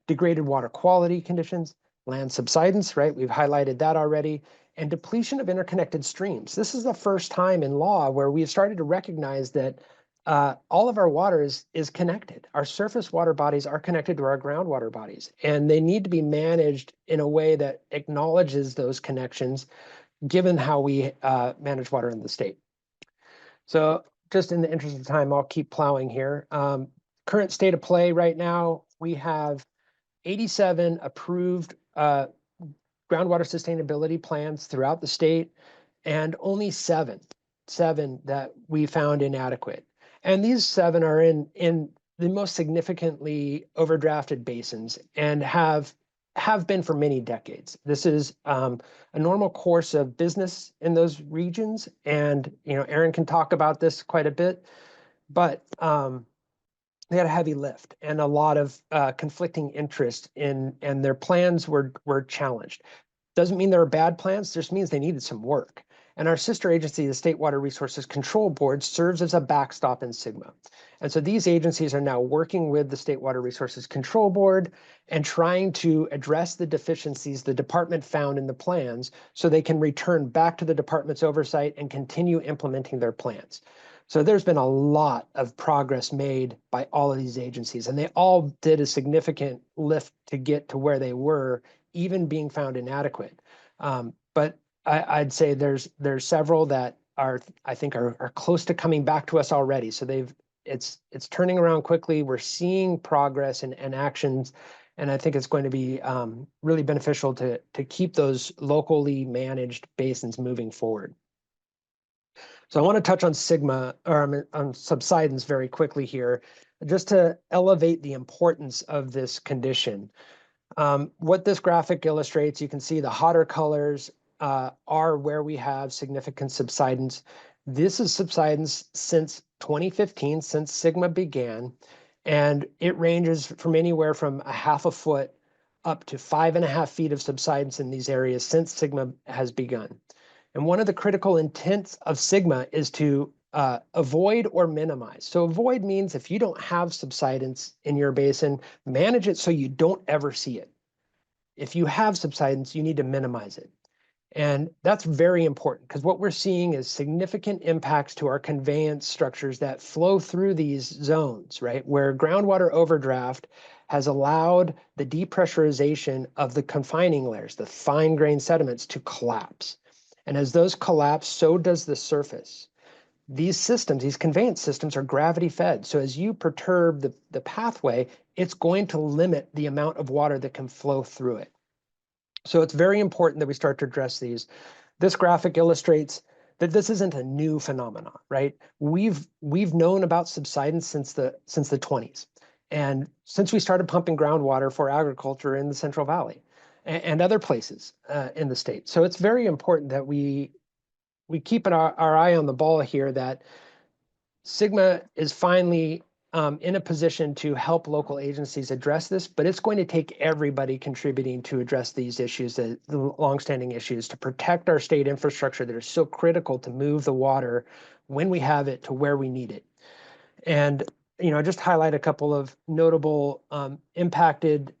C: degraded water quality conditions, land subsidence, right? We've highlighted that already, and depletion of interconnected streams. This is the first time in law where we've started to recognize that all of our water is connected. Our surface water bodies are connected to our groundwater bodies, and they need to be managed in a way that acknowledges those connections, given how we manage water in the state. So just in the interest of time, I'll keep plowing here. Current state of play right now, we have 87 approved groundwater sustainability plans throughout the state, and only seven that we found inadequate. And these 7 are in the most significantly overdrafted basins and have been for many decades. This is a normal course of business in those regions. And, Aaron can talk about this quite a bit, but they had a heavy lift and a lot of conflicting interest and their plans were challenged. Doesn't mean there are bad plans, just means they needed some work. And our sister agency, the State Water Resources Control Board, serves as a backstop in SGMA. And so these agencies are now working with the State Water Resources Control Board and trying to address the deficiencies the department found in the plans so they can return back to the department's oversight and continue implementing their plans. So there's been a lot of progress made by all of these agencies, and they all did a significant lift to get to where they were, even being found inadequate. But I'd say there's several that I think are close to coming back to us already. So it's turning around quickly. We're seeing progress and actions, and I think it's going to be really beneficial to keep those locally managed basins moving forward. So I want to touch on SGMA or on subsidence very quickly here, just to elevate the importance of this condition. What this graphic illustrates, you can see the hotter colors are where we have significant subsidence. This is subsidence since 2015, since SGMA began, and it ranges from anywhere from 1/2 foot up to 5.5 feet of subsidence in these areas since SGMA has begun. And one of the critical intents of SGMA is to avoid or minimize. So avoid means if you don't have subsidence in your basin, manage it so you don't ever see it. If you have subsidence, you need to minimize it. And that's very important because what we're seeing is significant impacts to our conveyance structures that flow through these zones, right? Where groundwater overdraft has allowed the depressurization of the confining layers, the fine grained sediments, to collapse. And as those collapse, so does the surface. These systems, these conveyance systems, are gravity fed. So as you perturb the pathway, it's going to limit the amount of water that can flow through it. So it's very important that we start to address these. This graphic illustrates that this isn't a new phenomenon, right? We've known about subsidence since the 20s. And since we started pumping groundwater for agriculture in the Central Valley and other places in the state. So it's very important that we keep our eye on the ball here, that SGMA is finally in a position to help local agencies address this, but it's going to take everybody contributing to address these issues, the longstanding issues, to protect our state infrastructure that are so critical to move the water when we have it to where we need it. And, just highlight a couple of notable impacted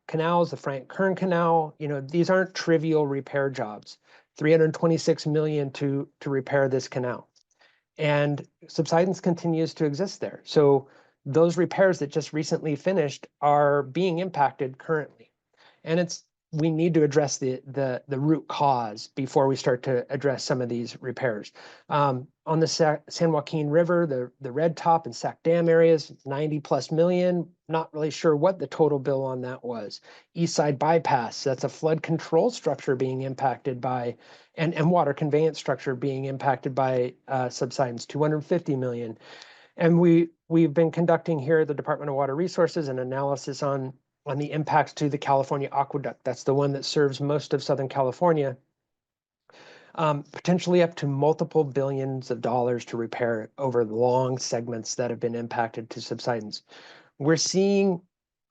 C: canals, the Frank Kern Canal. These aren't trivial repair jobs. $326 million to repair this canal. And subsidence continues to exist there. So those repairs that just recently finished are being impacted currently. And we need to address the root cause before we start to address some of these repairs. On the San Joaquin River, the Red Top and Sac Dam areas, $90+ million. Not really sure what the total bill on that was. East Side Bypass, that's a flood control structure being impacted by, and water conveyance structure being impacted by subsidence, $250 million. And we've been conducting here at the Department of Water Resources an analysis on the impacts to the California Aqueduct. That's the one that serves most of Southern California. Potentially up to multiple billions of dollars to repair over long segments that have been impacted to subsidence. We're seeing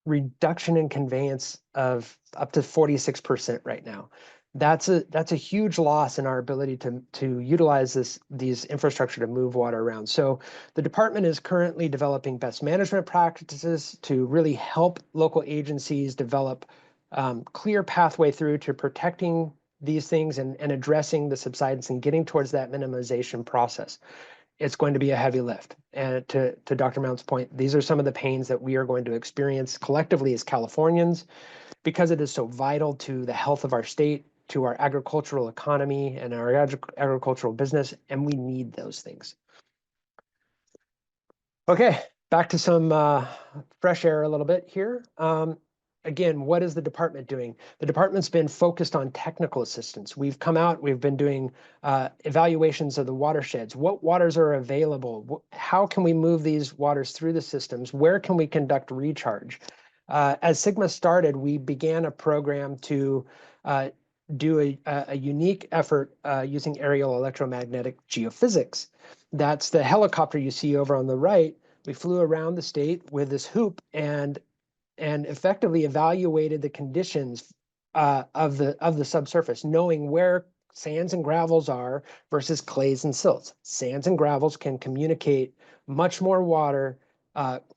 C: reduction in conveyance of up to 46% right now. That's a huge loss in our ability to utilize these infrastructure to move water around. So the department is currently developing best management practices to really help local agencies develop clear pathway through to protecting these things and addressing the subsidence and getting towards that minimization process. It's going to be a heavy lift. And to Dr. Mount's point, these are some of the pains that we are going to experience collectively as Californians, because it is so vital to the health of our state, to our agricultural economy and our agricultural business, and we need those things. Okay, back to some fresh air a little bit here. Again, what is the department doing? The department's been focused on technical assistance. We've come out, we've been doing evaluations of the watersheds. What waters are available? How can we move these waters through the systems? Where can we conduct recharge? As Sigma started, we began a program to do a unique effort using aerial electromagnetic geophysics. That's the helicopter you see over on the right. We flew around the state with this hoop and effectively evaluated the conditions of the subsurface, knowing where sands and gravels are versus clays and silts. Sands and gravels can communicate much more water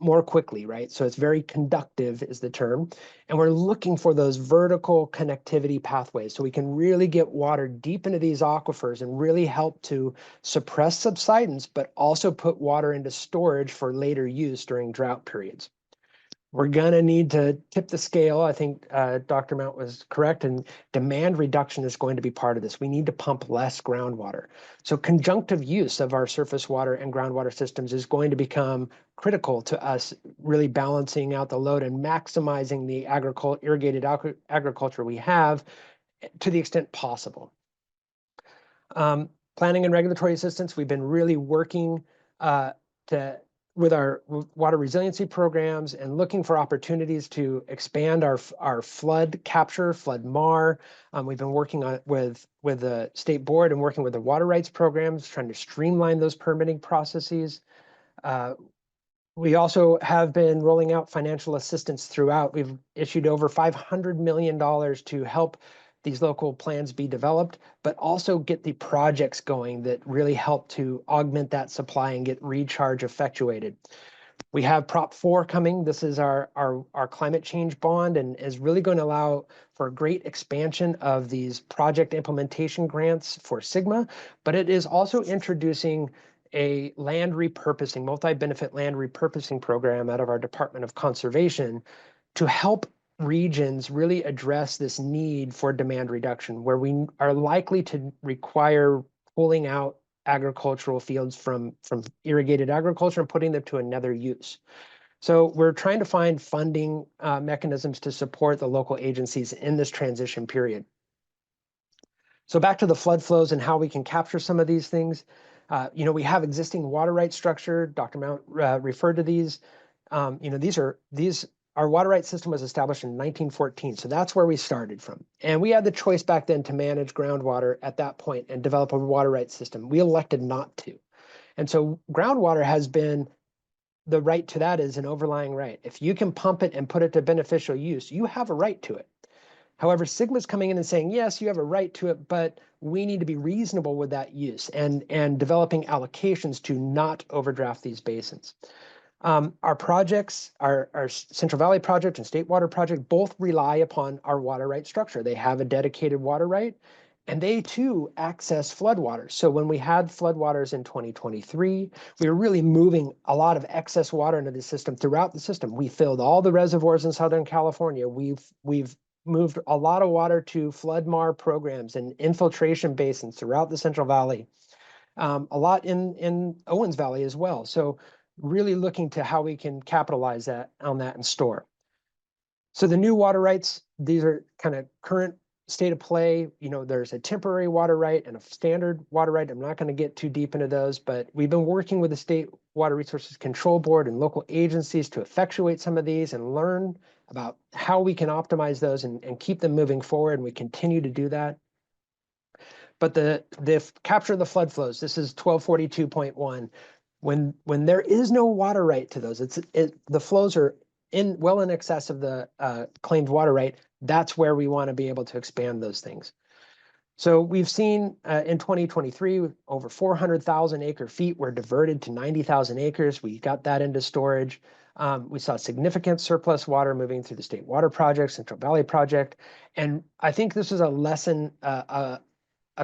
C: more quickly, right? So it's very conductive is the term. And we're looking for those vertical connectivity pathways so we can really get water deep into these aquifers and really help to suppress subsidence, but also put water into storage for later use during drought periods. We're gonna need to tip the scale. I think Dr. Mount was correct, and demand reduction is going to be part of this. We need to pump less groundwater. So conjunctive use of our surface water and groundwater systems is going to become critical to us really balancing out the load and maximizing the irrigated agriculture we have to the extent possible. Planning and regulatory assistance, we've been really working with our water resiliency programs and looking for opportunities to expand our flood capture, flood MAR. We've been working on with the state board and working with the water rights programs, trying to streamline those permitting processes. We also have been rolling out financial assistance throughout. We've issued over $500 million to help these local plans be developed, but also get the projects going that really help to augment that supply and get recharge effectuated. We have Prop 4 coming. This is our climate change bond and is really going to allow for a great expansion of these project implementation grants for Sigma, but it is also introducing a land repurposing, multi-benefit land repurposing program out of our Department of Conservation to help regions really address this need for demand reduction, where we are likely to require pulling out agricultural fields from irrigated agriculture and putting them to another use. So we're trying to find funding mechanisms to support the local agencies in this transition period. So back to the flood flows and how we can capture some of these things. We have existing water rights structure. Dr. Mount referred to these. Our water rights system was established in 1914, so that's where we started from. And we had the choice back then to manage groundwater at that point and develop a water rights system. We elected not to. And so groundwater has been, the right to that is an overlying right. If you can pump it and put it to beneficial use, you have a right to it. However, Sigma's coming in and saying, yes, you have a right to it, but we need to be reasonable with that use and developing allocations to not overdraft these basins. Our projects, our Central Valley project and State Water project, both rely upon our water right structure. They have a dedicated water right, and they too access floodwaters. So when we had floodwaters in 2023, we were really moving a lot of excess water into the system throughout the system. We filled all the reservoirs in Southern California. We've moved a lot of water to flood MAR programs and infiltration basins throughout the Central Valley, a lot in Owens Valley as well. So really looking to how we can capitalize on that and store. So the new water rights, these are kind of current state of play. There's a temporary water right and a standard water right. I'm not going to get too deep into those, but we've been working with the State Water Resources Control Board and local agencies to effectuate some of these and learn about how we can optimize those and keep them moving forward. And we continue to do that. But the capture of the flood flows, this is 1242.1. When there is no water right to those, the flows are well in excess of the claimed water right. That's where we want to be able to expand those things. So we've seen in 2023, over 400,000 acre feet were diverted to 90,000 acres. We got that into storage. We saw significant surplus water moving through the State Water Project, Central Valley Project. And I think this is a lesson, a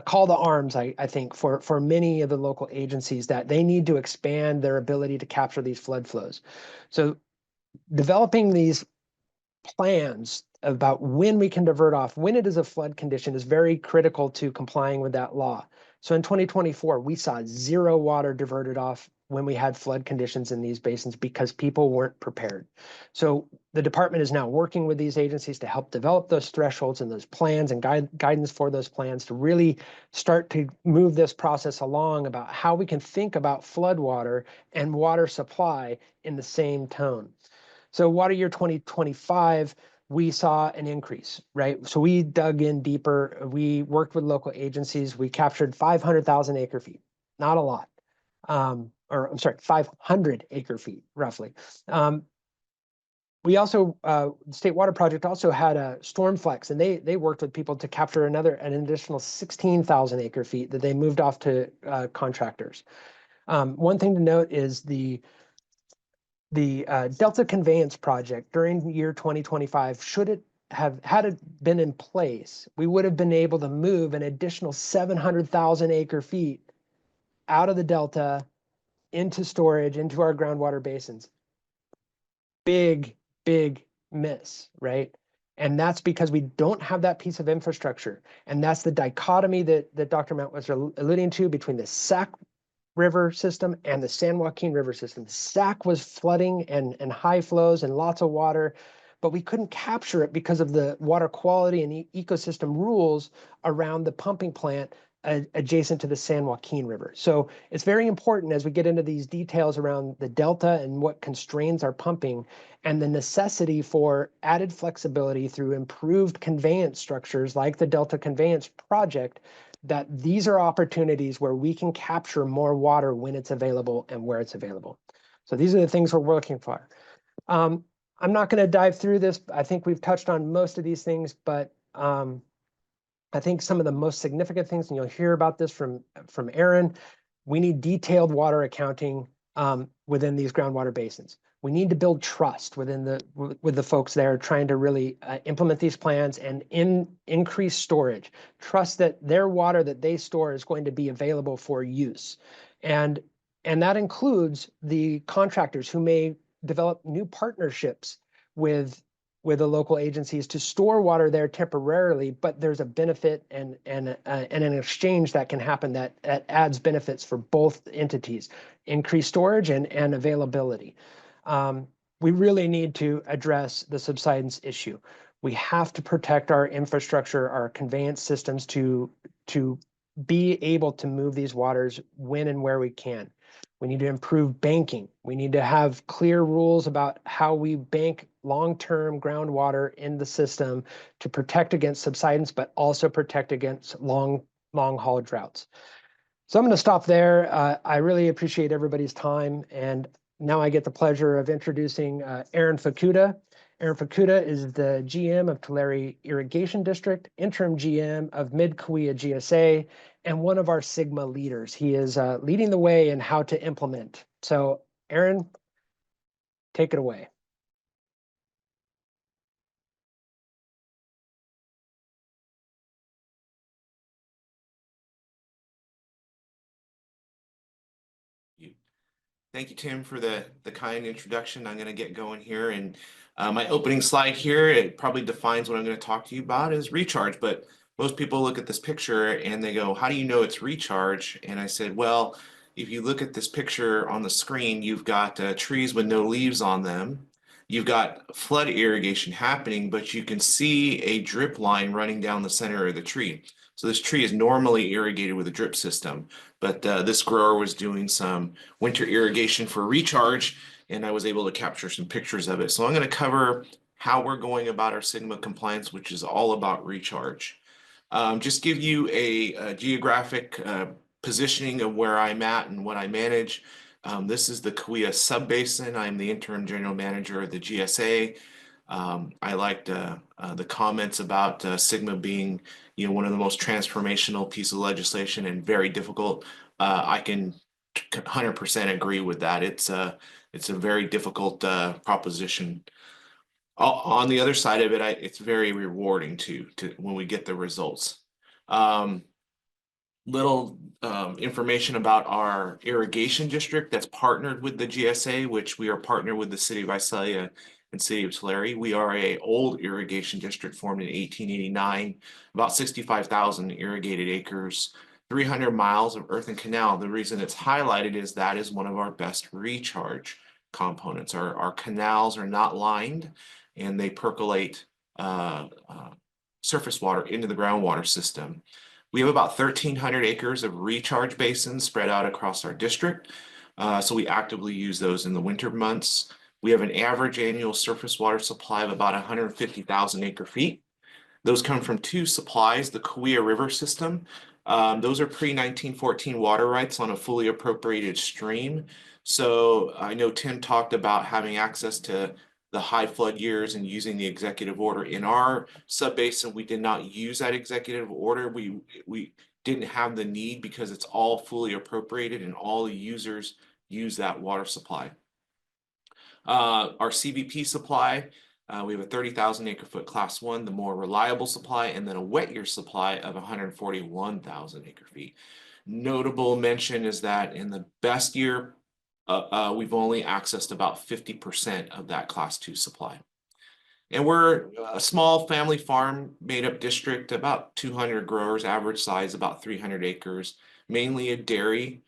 C: call to arms, I think, for many of the local agencies that they need to expand their ability to capture these flood flows. So developing these plans about when we can divert off, when it is a flood condition, is very critical to complying with that law. So in 2024, we saw 0 water diverted off when we had flood conditions in these basins because people weren't prepared. So the department is now working with these agencies to help develop those thresholds and those plans and guidance for those plans to really start to move this process along about how we can think about flood water and water supply in the same tone. So water year 2025, we saw an increase, right? So we dug in deeper. We worked with local agencies. We captured 500,000 acre feet, not a lot. Or I'm sorry, 500 acre feet, roughly. We also, State Water Project also had a Stormflex, and they worked with people to capture an additional 16,000 acre feet that they moved off to contractors. One thing to note is the Delta Conveyance Project during the year 2025, had it been in place, we would have been able to move an additional 700,000 acre feet out of the Delta into storage, into our groundwater basins. Big miss, right? And that's because we don't have that piece of infrastructure. And that's the dichotomy that Dr. Mount was alluding to between the Sac River system and the San Joaquin River system. Sac was flooding and high flows and lots of water, but we couldn't capture it because of the water quality and ecosystem rules around the pumping plant adjacent to the San Joaquin River. So it's very important as we get into these details around the Delta and what constrains our pumping and the necessity for added flexibility through improved conveyance structures like the Delta Conveyance Project, that these are opportunities where we can capture more water when it's available and where it's available. So these are the things we're working for. I'm not going to dive through this. I think we've touched on most of these things, but I think some of the most significant things, and you'll hear about this from Aaron, we need detailed water accounting within these groundwater basins. We need to build trust with the folks there trying to really implement these plans and increase storage. Trust that their water that they store is going to be available for use. And that includes the contractors who may develop new partnerships with the local agencies to store water there temporarily, but there's a benefit and an exchange that can happen that adds benefits for both entities, increased storage and availability. We really need to address the subsidence issue. We have to protect our infrastructure, our conveyance systems to be able to move these waters when and where we can. We need to improve banking. We need to have clear rules about how we bank long-term groundwater in the system to protect against subsidence, but also protect against long-haul droughts. So I'm going to stop there. I really appreciate everybody's time. And now I get the pleasure of introducing Aaron Fukuda. Aaron Fukuda is the GM of Tulare Irrigation District, interim GM of Mid-Cahuilla GSA, and one of our Sigma leaders. He is leading the way in how to implement. So Aaron, take it away.
E: Thank you, Tim, for the kind introduction. I'm going to get going here. And my opening slide here, it probably defines what I'm going to talk to you about is recharge. But most people look at this picture and they go, how do you know it's recharge? And I said, well, if you look at this picture on the screen, you've got trees with no leaves on them. You've got flood irrigation happening, but you can see a drip line running down the center of the tree. So this tree is normally irrigated with a drip system, but this grower was doing some winter irrigation for recharge, and I was able to capture some pictures of it. So I'm going to cover how we're going about our Sigma compliance, which is all about recharge. Just give you a geographic positioning of where I'm at and what I manage. This is the Cahuilla Subbasin. I'm the interim general manager of the GSA. I liked the comments about Sigma being, one of the most transformational pieces of legislation and very difficult. I can 100% agree with that. It's a very difficult proposition. On the other side of it, it's very rewarding to when we get the results. Little information about our irrigation district that's partnered with the GSA, which we are partnered with the city of Visalia and city of Tulare. We are a old irrigation district formed in 1889, about 65,000 irrigated acres, 300 miles of earthen canal. The reason it's highlighted is that is one of our best recharge components. Our canals are not lined and they percolate surface water into the groundwater system. We have about 1,300 acres of recharge basins spread out across our district. So we actively use those in the winter months. We have an average annual surface water supply of about 150,000 acre feet. Those come from two supplies, the Kaweah River system. Those are pre-1914 water rights on a fully appropriated stream. So I know Tim talked about having access to the high flood years and using the executive order. In our subbasin, we did not use that executive order. We didn't have the need because it's all fully appropriated and all the users use that water supply. Our CVP supply, we have a 30,000 acre foot class 1, the more reliable supply, and then a wet year supply of 141,000 acre feet. Notable mention is that in the best year, we've only accessed about 50% of that class 2 supply. And we're a small family farm made up district, about 200 growers, average size about 300 acres, mainly a dairy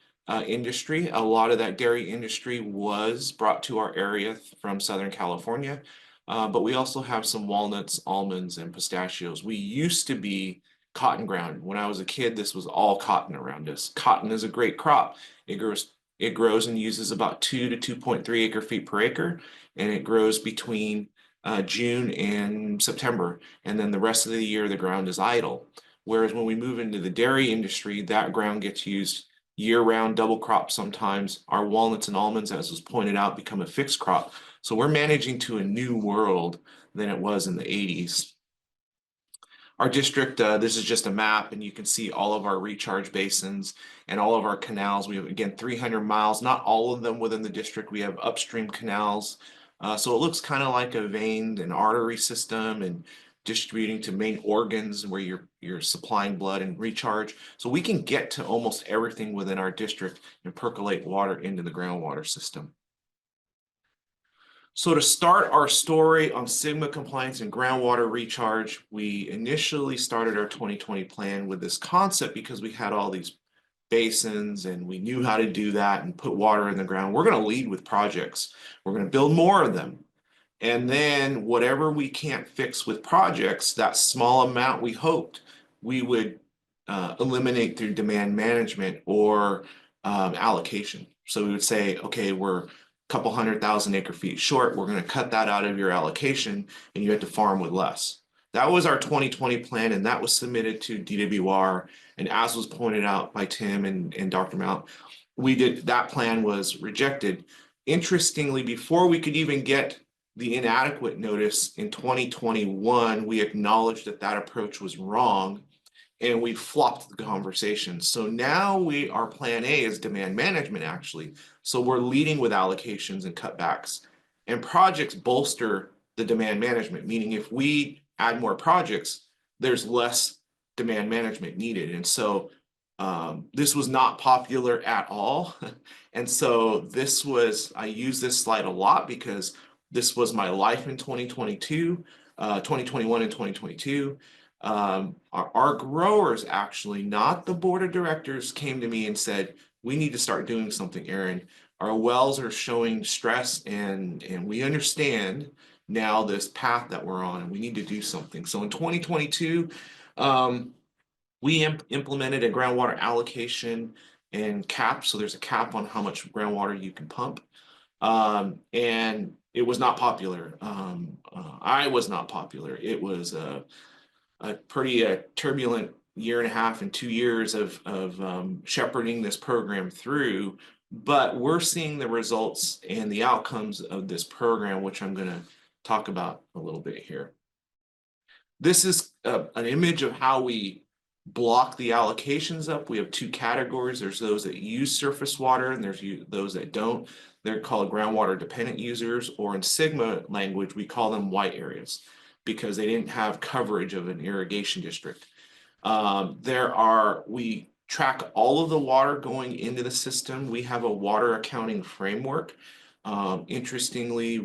E: industry. A lot of that dairy industry was brought to our area from Southern California, but we also have some walnuts, almonds, and pistachios. We used to be cotton ground. When I was a kid, this was all cotton around us. Cotton is a great crop. It grows and uses about 2 to 2.3 acre feet per acre, and it grows between June and September, and then the rest of the year the ground is idle. Whereas when we move into the dairy industry, that ground gets used year-round, double crop sometimes. Our walnuts and almonds, as was pointed out, become a fixed crop. So we're managing to a new world than it was in the 80s. Our district, this is just a map, and you can see all of our recharge basins and all of our canals. We have, again, 300 miles, not all of them within the district. We have upstream canals. So it looks kind of like a vein and artery system and distributing to main organs where you're supplying blood and recharge. So we can get to almost everything within our district and percolate water into the groundwater system. So to start our story on Sigma compliance and groundwater recharge, we initially started our 2020 plan with this concept because we had all these basins and we knew how to do that and put water in the ground. We're going to lead with projects. We're going to build more of them. And then whatever we can't fix with projects, that small amount we hoped we would eliminate through demand management or allocation. So we would say, okay, we're couple 100,000 acre feet short, we're going to cut that out of your allocation and you have to farm with less. That was our 2020 plan, and that was submitted to DWR. And as was pointed out by Tim and Dr. Mount, that plan was rejected. Interestingly, before we could even get the inadequate notice in 2021, we acknowledged that approach was wrong, and we flopped the conversation. So now our plan A is demand management, actually. So we're leading with allocations and cutbacks, and projects bolster the demand management, meaning if we add more projects, there's less demand management needed. And so this was not popular at all. And so I use this slide a lot because this was my life in 2022, 2021 and 2022. Our growers, actually, not the board of directors, came to me and said, we need to start doing something, Aaron. Our wells are showing stress and we understand now this path that we're on and we need to do something. So in 2022, we implemented a groundwater allocation and cap. So there's a cap on how much groundwater you can pump. And it was not popular. I was not popular. It was a pretty turbulent year and a half and 2 years of shepherding this program through, but we're seeing the results and the outcomes of this program, which I'm going to talk about a little bit here. This is an image of how we block the allocations up. We have two categories. There's those that use surface water and there's those that don't. They're called groundwater dependent users, or in Sigma language, we call them white areas because they didn't have coverage of an irrigation district. We track all of the water going into the system. We have a water accounting framework. Interestingly,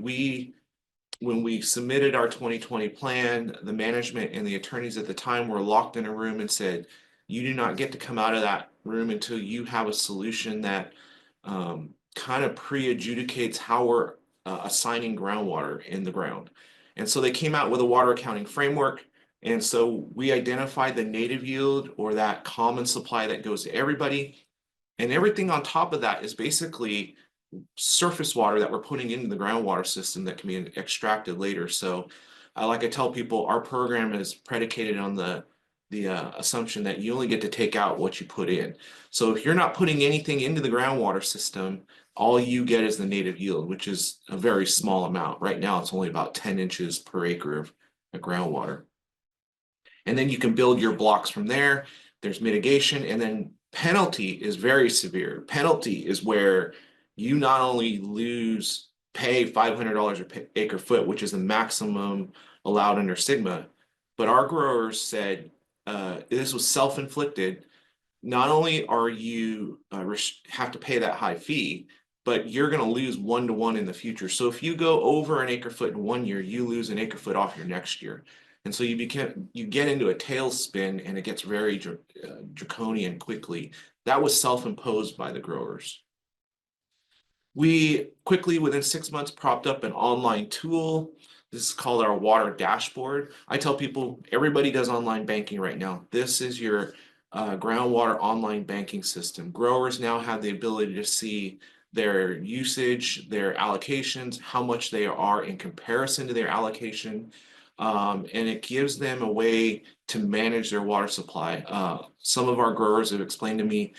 E: when we submitted our 2020 plan, the management and the attorneys at the time were locked in a room and said, you do not get to come out of that room until you have a solution that kind of pre-adjudicates how we're assigning groundwater in the ground. And so they came out with a water accounting framework. And so we identified the native yield, or that common supply that goes to everybody. And everything on top of that is basically surface water that we're putting into the groundwater system that can be extracted later. So like I tell people, our program is predicated on the assumption that you only get to take out what you put in. So if you're not putting anything into the groundwater system, all you get is the native yield, which is a very small amount. Right now, it's only about 10 inches per acre of groundwater. And then you can build your blocks from there. There's mitigation, and then penalty is very severe. Penalty is where you not only pay $500 per acre foot, which is the maximum allowed under Sigma, but our growers said this was self-inflicted. Not only are you have to pay that high fee, but you're going to lose 1-to-1 in the future. So if you go over an acre foot in 1 year, you lose an acre foot off your next year. And so you get into a tailspin, and it gets very draconian quickly. That was self-imposed by the growers. We quickly, within 6 months, propped up an online tool. This is called our water dashboard. I tell people, everybody does online banking right now. This is your groundwater online banking system. Growers now have the ability to see their usage, their allocations, how much they are in comparison to their allocation. And it gives them a way to manage their water supply. Some of our growers have explained to me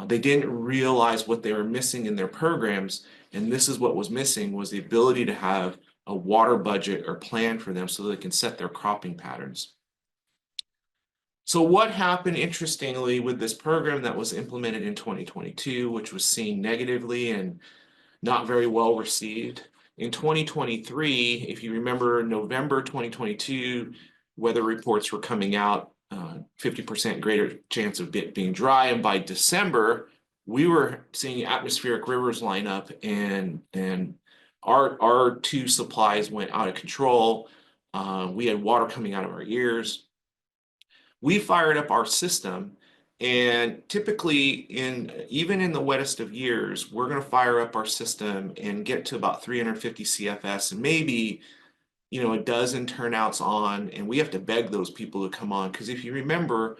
E: they didn't realize what they were missing in their programs, and this is what was missing, was the ability to have a water budget or plan for them so they can set their cropping patterns. So what happened, interestingly, with this program that was implemented in 2022, which was seen negatively and not very well received? In 2023, if you remember November 2022, weather reports were coming out, 50% greater chance of it being dry. And by December, we were seeing atmospheric rivers line up, and our two supplies went out of control. We had water coming out of our ears. We fired up our system, and typically even in the wettest of years, we're going to fire up our system and get to about 350 CFS and maybe a dozen turnouts on, and we have to beg those people to come on, because if you remember,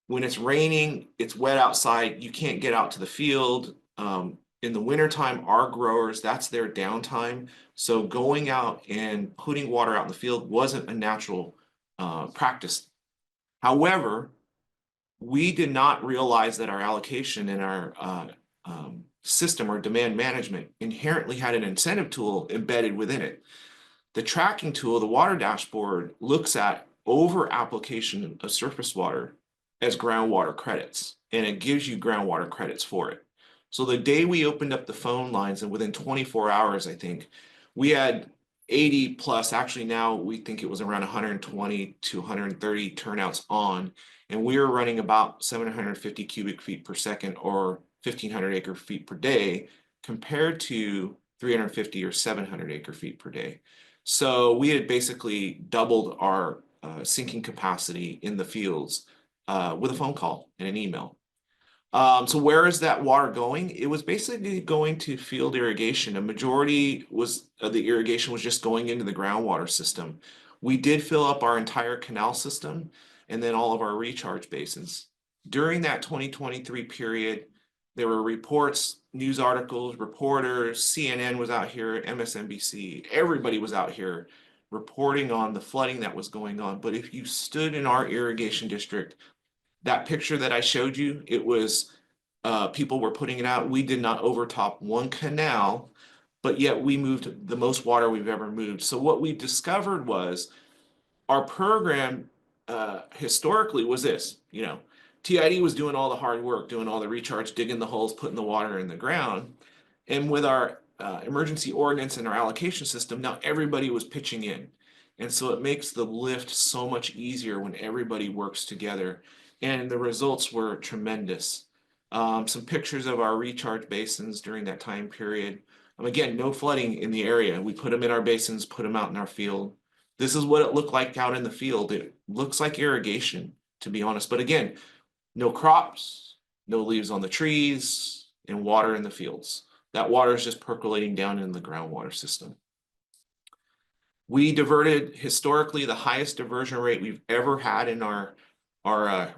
E: when it's raining, it's wet outside, you can't get out to the field. In the wintertime, our growers, that's their downtime. So going out and putting water out in the field wasn't a natural practice. However, we did not realize that our allocation and our system or demand management inherently had an incentive tool embedded within it. The tracking tool, the water dashboard, looks at over application of surface water as groundwater credits, and it gives you groundwater credits for it. So the day we opened up the phone lines, and within 24 hours, I think, we had 80 plus, actually now we think it was around 120 to 130 turnouts on, and we were running about 750 cubic feet per second, or 1,500 acre feet per day, compared to 350 or 700 acre feet per day. So we had basically doubled our sinking capacity in the fields with a phone call and an email. So where is that water going? It was basically going to field irrigation. A majority of the irrigation was just going into the groundwater system. We did fill up our entire canal system and then all of our recharge basins. During that 2023 period, there were reports, news articles, reporters, CNN was out here, MSNBC, everybody was out here reporting on the flooding that was going on. But if you stood in our irrigation district, that picture that I showed you, it was people were putting it out. We did not overtop one canal, but yet we moved the most water we've ever moved. So what we discovered was our program historically was this, TID was doing all the hard work, doing all the recharge, digging the holes, putting the water in the ground. And with our emergency ordinance and our allocation system, now everybody was pitching in. And so it makes the lift so much easier when everybody works together. And the results were tremendous. Some pictures of our recharge basins during that time period. Again, no flooding in the area. We put them in our basins, put them out in our field. This is what it looked like out in the field. It looks like irrigation, to be honest. But again, no crops, no leaves on the trees, and water in the fields. That water is just percolating down in the groundwater system. We diverted historically the highest diversion rate we've ever had in our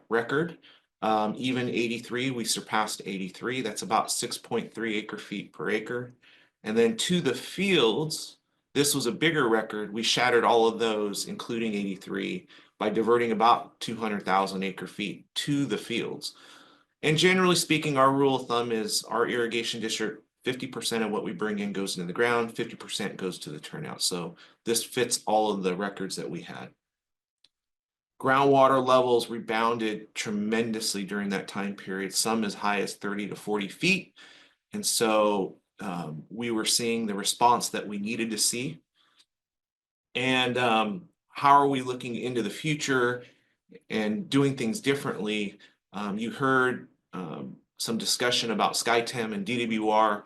E: record. Even 83, we surpassed 83. That's about 6.3 acre feet per acre. And then to the fields, this was a bigger record. We shattered all of those, including 83, by diverting about 200,000 acre feet to the fields. And generally speaking, our rule of thumb is our irrigation district, 50% of what we bring in goes into the ground, 50% goes to the turnout. So this fits all of the records that we had. Groundwater levels rebounded tremendously during that time period, some as high as 30 to 40 feet. And so we were seeing the response that we needed to see. And how are we looking into the future and doing things differently? You heard some discussion about SkyTEM and DWR.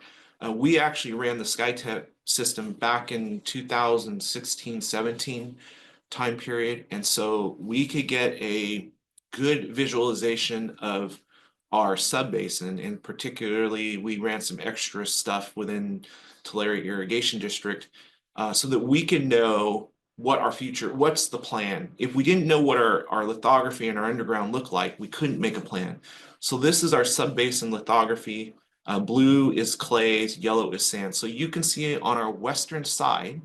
E: We actually ran the SkyTEM system back in 2016-17 time period. And so we could get a good visualization of our subbasin, and particularly we ran some extra stuff within Tulare Irrigation District so that we can know what our future, what's the plan. If we didn't know what our lithography and our underground looked like, we couldn't make a plan. So this is our subbasin lithography. Blue is clays, yellow is sand. So you can see on our western side,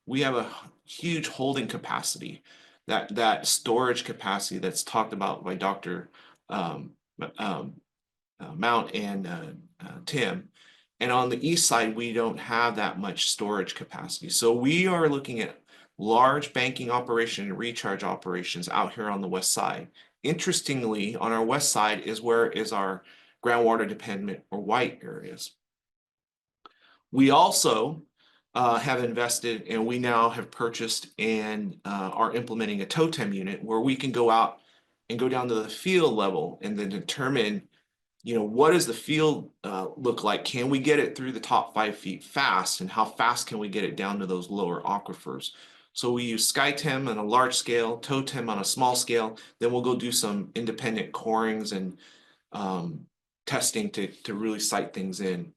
E: we have a huge holding capacity, that storage capacity that's talked about by Dr. Mount and Tim. And on the east side, we don't have that much storage capacity. So we are looking at large banking operation and recharge operations out here on the west side. Interestingly, on our west side is where is our groundwater dependent or white areas. We also have invested, and we now have purchased and are implementing a totem unit where we can go out and go down to the field level and then determine, what does the field look like? Can we get it through the top 5 feet fast? And how fast can we get it down to those lower aquifers? So we use SkyTEM on a large scale, totem on a small scale. Then we'll go do some independent corings and testing to really sight things in.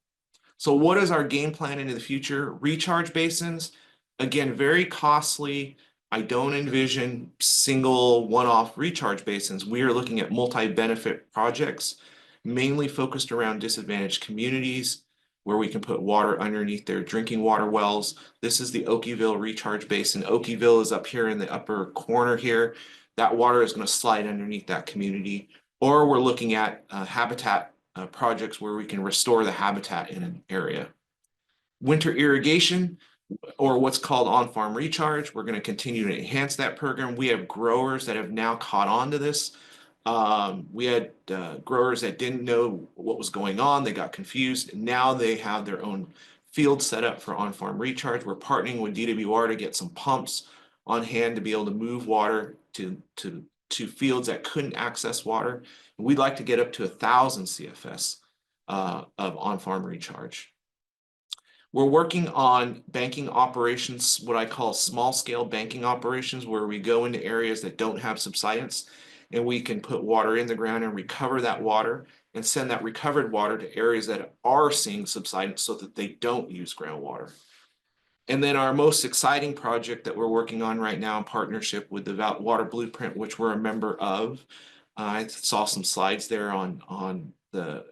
E: So what is our game plan into the future? Recharge basins, again, very costly. I don't envision single one-off recharge basins. We are looking at multi-benefit projects, mainly focused around disadvantaged communities where we can put water underneath their drinking water wells. This is the Okieville recharge basin. Okieville is up here in the upper corner here. That water is going to slide underneath that community. Or we're looking at habitat projects where we can restore the habitat in an area. Winter irrigation, or what's called on-farm recharge. We're going to continue to enhance that program. We have growers that have now caught on to this. We had growers that didn't know what was going on. They got confused. Now they have their own field set up for on-farm recharge. We're partnering with DWR to get some pumps on hand to be able to move water to fields that couldn't access water. We'd like to get up to 1,000 CFS of on-farm recharge. We're working on banking operations, what I call small-scale banking operations, where we go into areas that don't have subsidence, and we can put water in the ground and recover that water and send that recovered water to areas that are seeing subsidence so that they don't use groundwater. And then our most exciting project that we're working on right now in partnership with the Water Blueprint, which we're a member of. I saw some slides there on the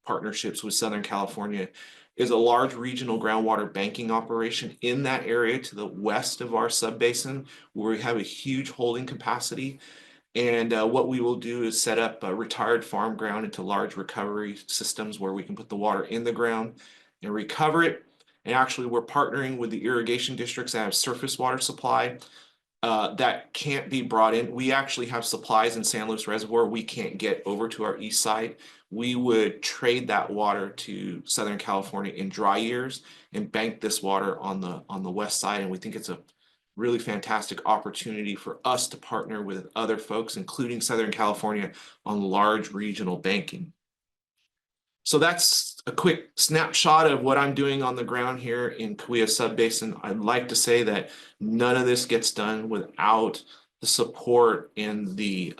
E: partnerships with Southern California, is a large regional groundwater banking operation in that area to the west of our subbasin, where we have a huge holding capacity. And what we will do is set up a retired farm ground into large recovery systems where we can put the water in the ground and recover it. And actually, we're partnering with the irrigation districts that have surface water supply that can't be brought in. We actually have supplies in San Luis Reservoir we can't get over to our east side. We would trade that water to Southern California in dry years and bank this water on the west side. And we think it's a really fantastic opportunity for us to partner with other folks, including Southern California, on large regional banking. So that's a quick snapshot of what I'm doing on the ground here in Cahuilla Subbasin. I'd like to say that none of this gets done without the support and the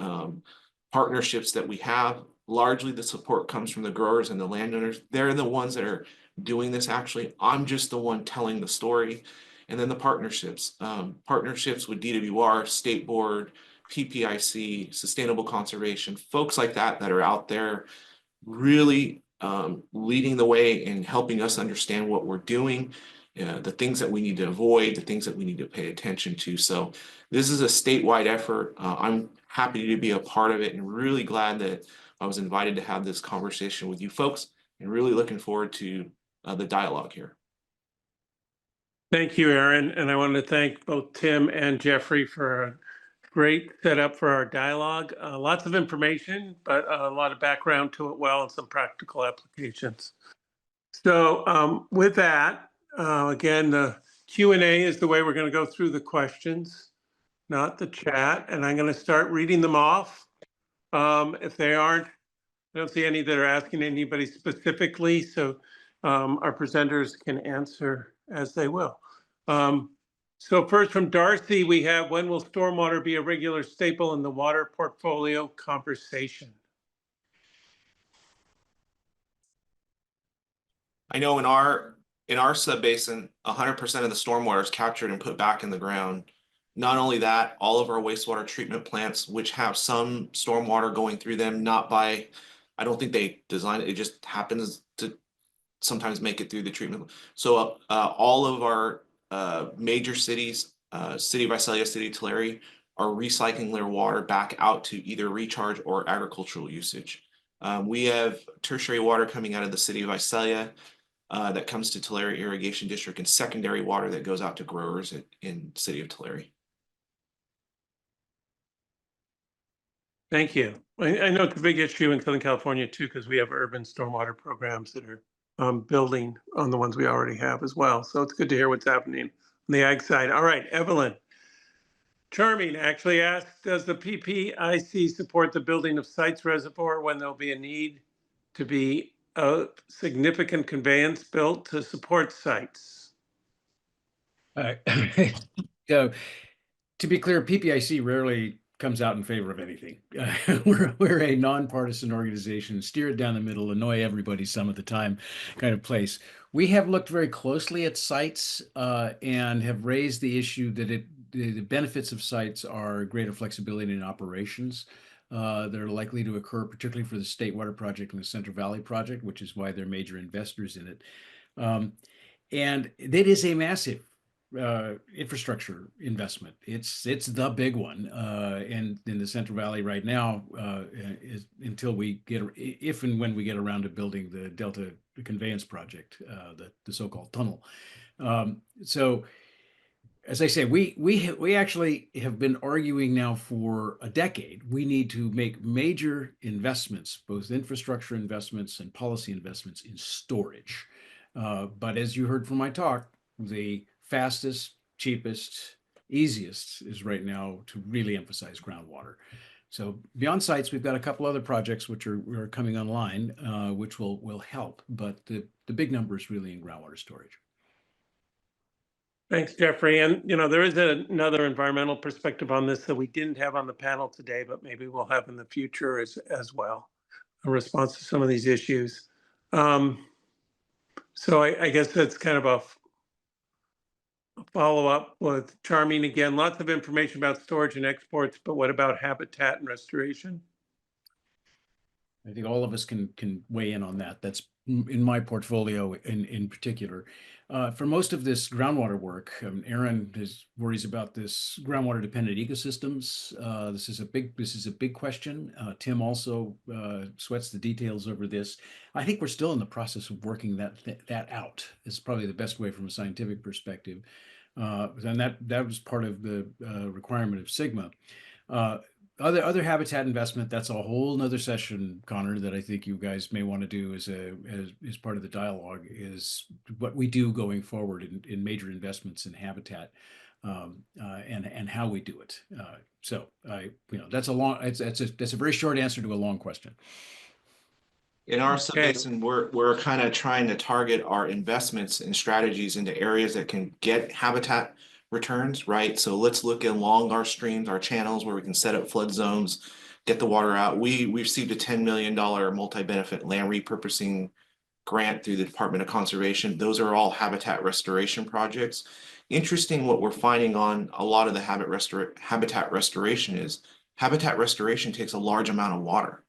E: partnerships that we have. Largely the support comes from the growers and the landowners. They're the ones that are doing this actually. I'm just the one telling the story. And then the partnerships. Partnerships with DWR, State Board, PPIC, Sustainable Conservation, folks like that that are out there really leading the way and helping us understand what we're doing, the things that we need to avoid, the things that we need to pay attention to. So this is a statewide effort. I'm happy to be a part of it and really glad that I was invited to have this conversation with you folks and really looking forward to the dialogue here.
A: Thank you, Aaron. And I want to thank both Tim and Jeffrey for a great setup for our dialogue. Lots of information, but a lot of background to it well and some practical applications. So with that, again, the Q&A is the way we're going to go through the questions, not the chat. And I'm going to start reading them off. If they aren't, I don't see any that are asking anybody specifically. So our presenters can answer as they will. So first from Darcy, we have, when will stormwater be a regular staple in the water portfolio conversation?
E: I know in our subbasin, 100% of the stormwater is captured and put back in the ground. Not only that, all of our wastewater treatment plants, which have some stormwater going through them, not by, I don't think they design it, it just happens to sometimes make it through the treatment. So all of our major cities, City of Visalia, City of Tulare, are recycling their water back out to either recharge or agricultural usage. We have tertiary water coming out of the City of Visalia that comes to Tulare Irrigation District, and secondary water that goes out to growers in City of Tulare.
A: Thank you. I know it's a big issue in Southern California too, because we have urban stormwater programs that are building on the ones we already have as well. So it's good to hear what's happening on the ag side. All right, Evelyn. Charming actually asked, does the PPIC support the building of Sites Reservoir when there'll be a need to be a significant conveyance built to support sites?
B: So, to be clear, PPIC rarely comes out in favor of anything. We're a nonpartisan organization, steer it down the middle, annoy everybody some of the time kind of place. We have looked very closely at sites and have raised the issue that the benefits of sites are greater flexibility in operations that are likely to occur, particularly for the State Water Project and the Central Valley Project, which is why they're major investors in it. And it is a massive infrastructure investment. It's the big one, and in the Central Valley right now, is until we get, if and when we get around to building the Delta Conveyance Project, the so-called tunnel. So, as I say, we actually have been arguing now for a decade. We need to make major investments, both infrastructure investments and policy investments in storage. But as you heard from my talk, the fastest, cheapest, easiest is right now to really emphasize groundwater. So beyond sites, we've got a couple other projects which are coming online, which will help. But the big number is really in groundwater storage.
A: Thanks, Jeffrey. And, you know, there is another environmental perspective on this that we didn't have on the panel today, but maybe we'll have in the future as well, a response to some of these issues. So I guess that's kind of a follow up with Charming again. Lots of information about storage and exports, but what about habitat and restoration?
B: I think all of us can weigh in on that. That's in my portfolio in particular. For most of this groundwater work, Aaron worries about this groundwater dependent ecosystems. This is a big question. Tim also sweats the details over this. I think we're still in the process of working that out. Is probably the best way from a scientific perspective. And that was part of the requirement of Sigma. Other habitat investment, that's a whole nother session, Connor, that I think you guys may want to do as part of the dialogue, is what we do going forward in major investments in habitat, and how we do it. So that's a very short answer to a long question.
E: In our
A: Okay.
E: subbasin, we're kind of trying to target our investments and strategies into areas that can get habitat returns, right? So let's look along our streams, our channels where we can set up flood zones, get the water out. We received a $10 million multi-benefit land repurposing grant through the Department of Conservation. Those are all habitat restoration projects. Interesting, what we're finding on a lot of the habitat restoration is habitat restoration takes a large amount of water,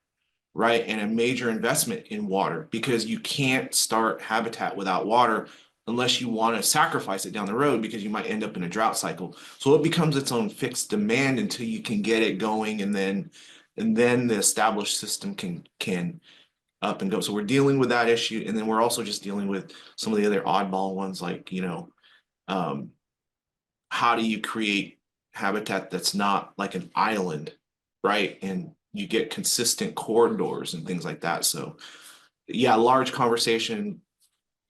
E: right? And a major investment in water, because you can't start habitat without water unless you want to sacrifice it down the road, because you might end up in a drought cycle. So it becomes its own fixed demand until you can get it going, and then the established system can up and go. So we're dealing with that issue, and then we're also just dealing with some of the other oddball ones, like how do you create habitat that's not like an island, right? And you get consistent corridors and things like that. So yeah, large conversation.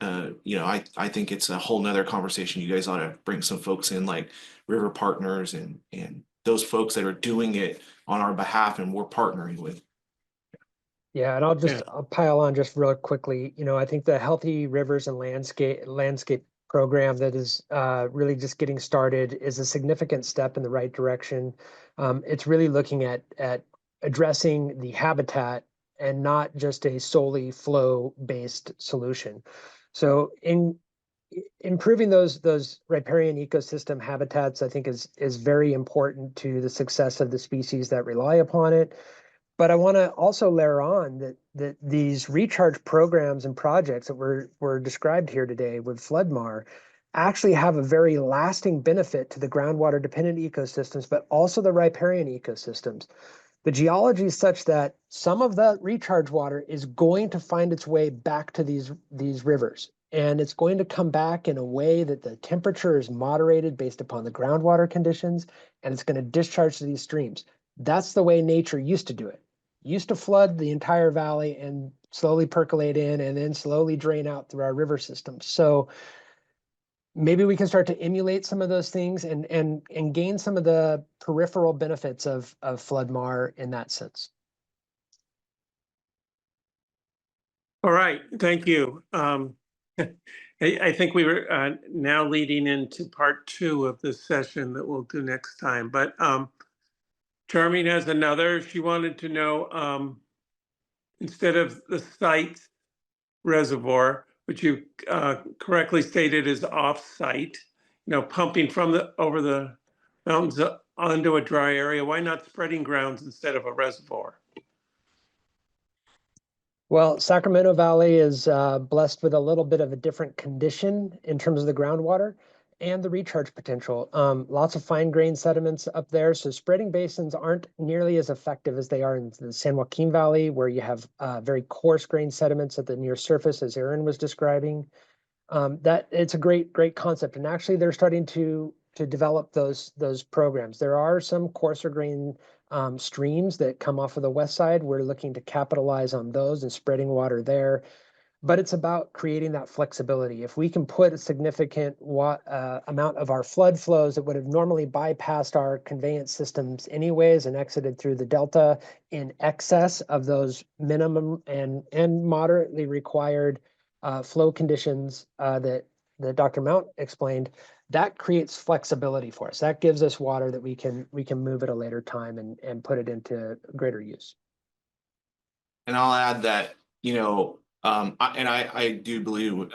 E: I think it's a whole nother conversation. You guys ought to bring some folks in, like River Partners and those folks that are doing it on our behalf and we're partnering with.
C: Yeah, and I'll pile on just real quickly. I think the Healthy Rivers and Landscape program that is really just getting started is a significant step in the right direction. It's really looking at addressing the habitat and not just a solely flow-based solution. So in improving those riparian ecosystem habitats, I think is very important to the success of the species that rely upon it. But I want to also layer on that these recharge programs and projects that were described here today with Floodmar actually have a very lasting benefit to the groundwater dependent ecosystems, but also the riparian ecosystems. The geology is such that some of that recharge water is going to find its way back to these rivers. And it's going to come back in a way that the temperature is moderated based upon the groundwater conditions, and it's going to discharge to these streams. That's the way nature used to do it. Used to flood the entire valley and slowly percolate in and then slowly drain out through our river systems. So maybe we can start to emulate some of those things and gain some of the peripheral benefits of Floodmar in that sense.
A: All right, thank you. I think we were now leading into part 2 of this session that we'll do next time. But Charmaine has another. She wanted to know, instead of the site reservoir, which you correctly stated is off-site, pumping from over the mountains onto a dry area, why not spreading grounds instead of a reservoir?
C: Well, Sacramento Valley is blessed with a little bit of a different condition in terms of the groundwater and the recharge potential. Lots of fine-grained sediments up there, so spreading basins aren't nearly as effective as they are in the San Joaquin Valley, where you have very coarse-grained sediments at the near surface, as Aaron was describing. That it's a great concept, and actually they're starting to develop those programs. There are some coarser-grained streams that come off of the west side. We're looking to capitalize on those and spreading water there. But it's about creating that flexibility. If we can put a significant amount of our flood flows that would have normally bypassed our conveyance systems anyways and exited through the delta in excess of those minimum and moderately required flow conditions that Dr. Mount explained, that creates flexibility for us. That gives us water that we can move at a later time and put it into greater use.
E: And I'll add that, I do believe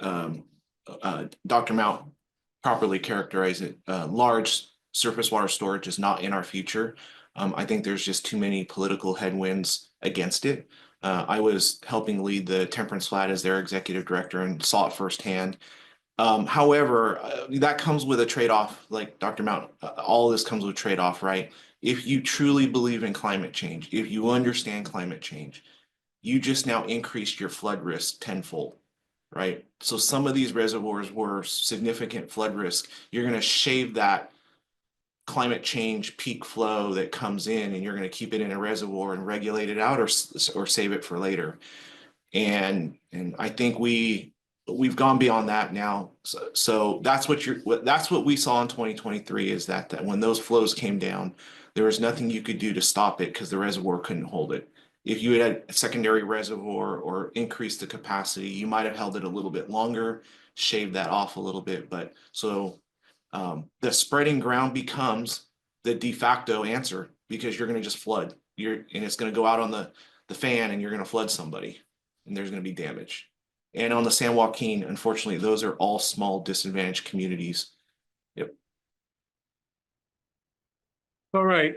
E: Dr. Mount properly characterized it. Large surface water storage is not in our future. I think there's just too many political headwinds against it. I was helping lead the Temperance Flat as their executive director and saw it firsthand. However, that comes with a trade-off, like Dr. Mount, all this comes with trade-off, right? If you truly believe in climate change, if you understand climate change, you just now increased your flood risk tenfold, right? So some of these reservoirs were significant flood risk. You're going to shave that climate change peak flow that comes in, and you're going to keep it in a reservoir and regulate it out, or save it for later. And I think we've gone beyond that now. So that's what we saw in 2023, is that when those flows came down, there was nothing you could do to stop it because the reservoir couldn't hold it. If you had a secondary reservoir or increased the capacity, you might have held it a little bit longer, shaved that off a little bit. But so the spreading ground becomes the de facto answer, because you're going to just flood. And it's going to go out on the fan, and you're going to flood somebody, and there's going to be damage. And on the San Joaquin, unfortunately, those are all small disadvantaged communities. Yep.
A: All right.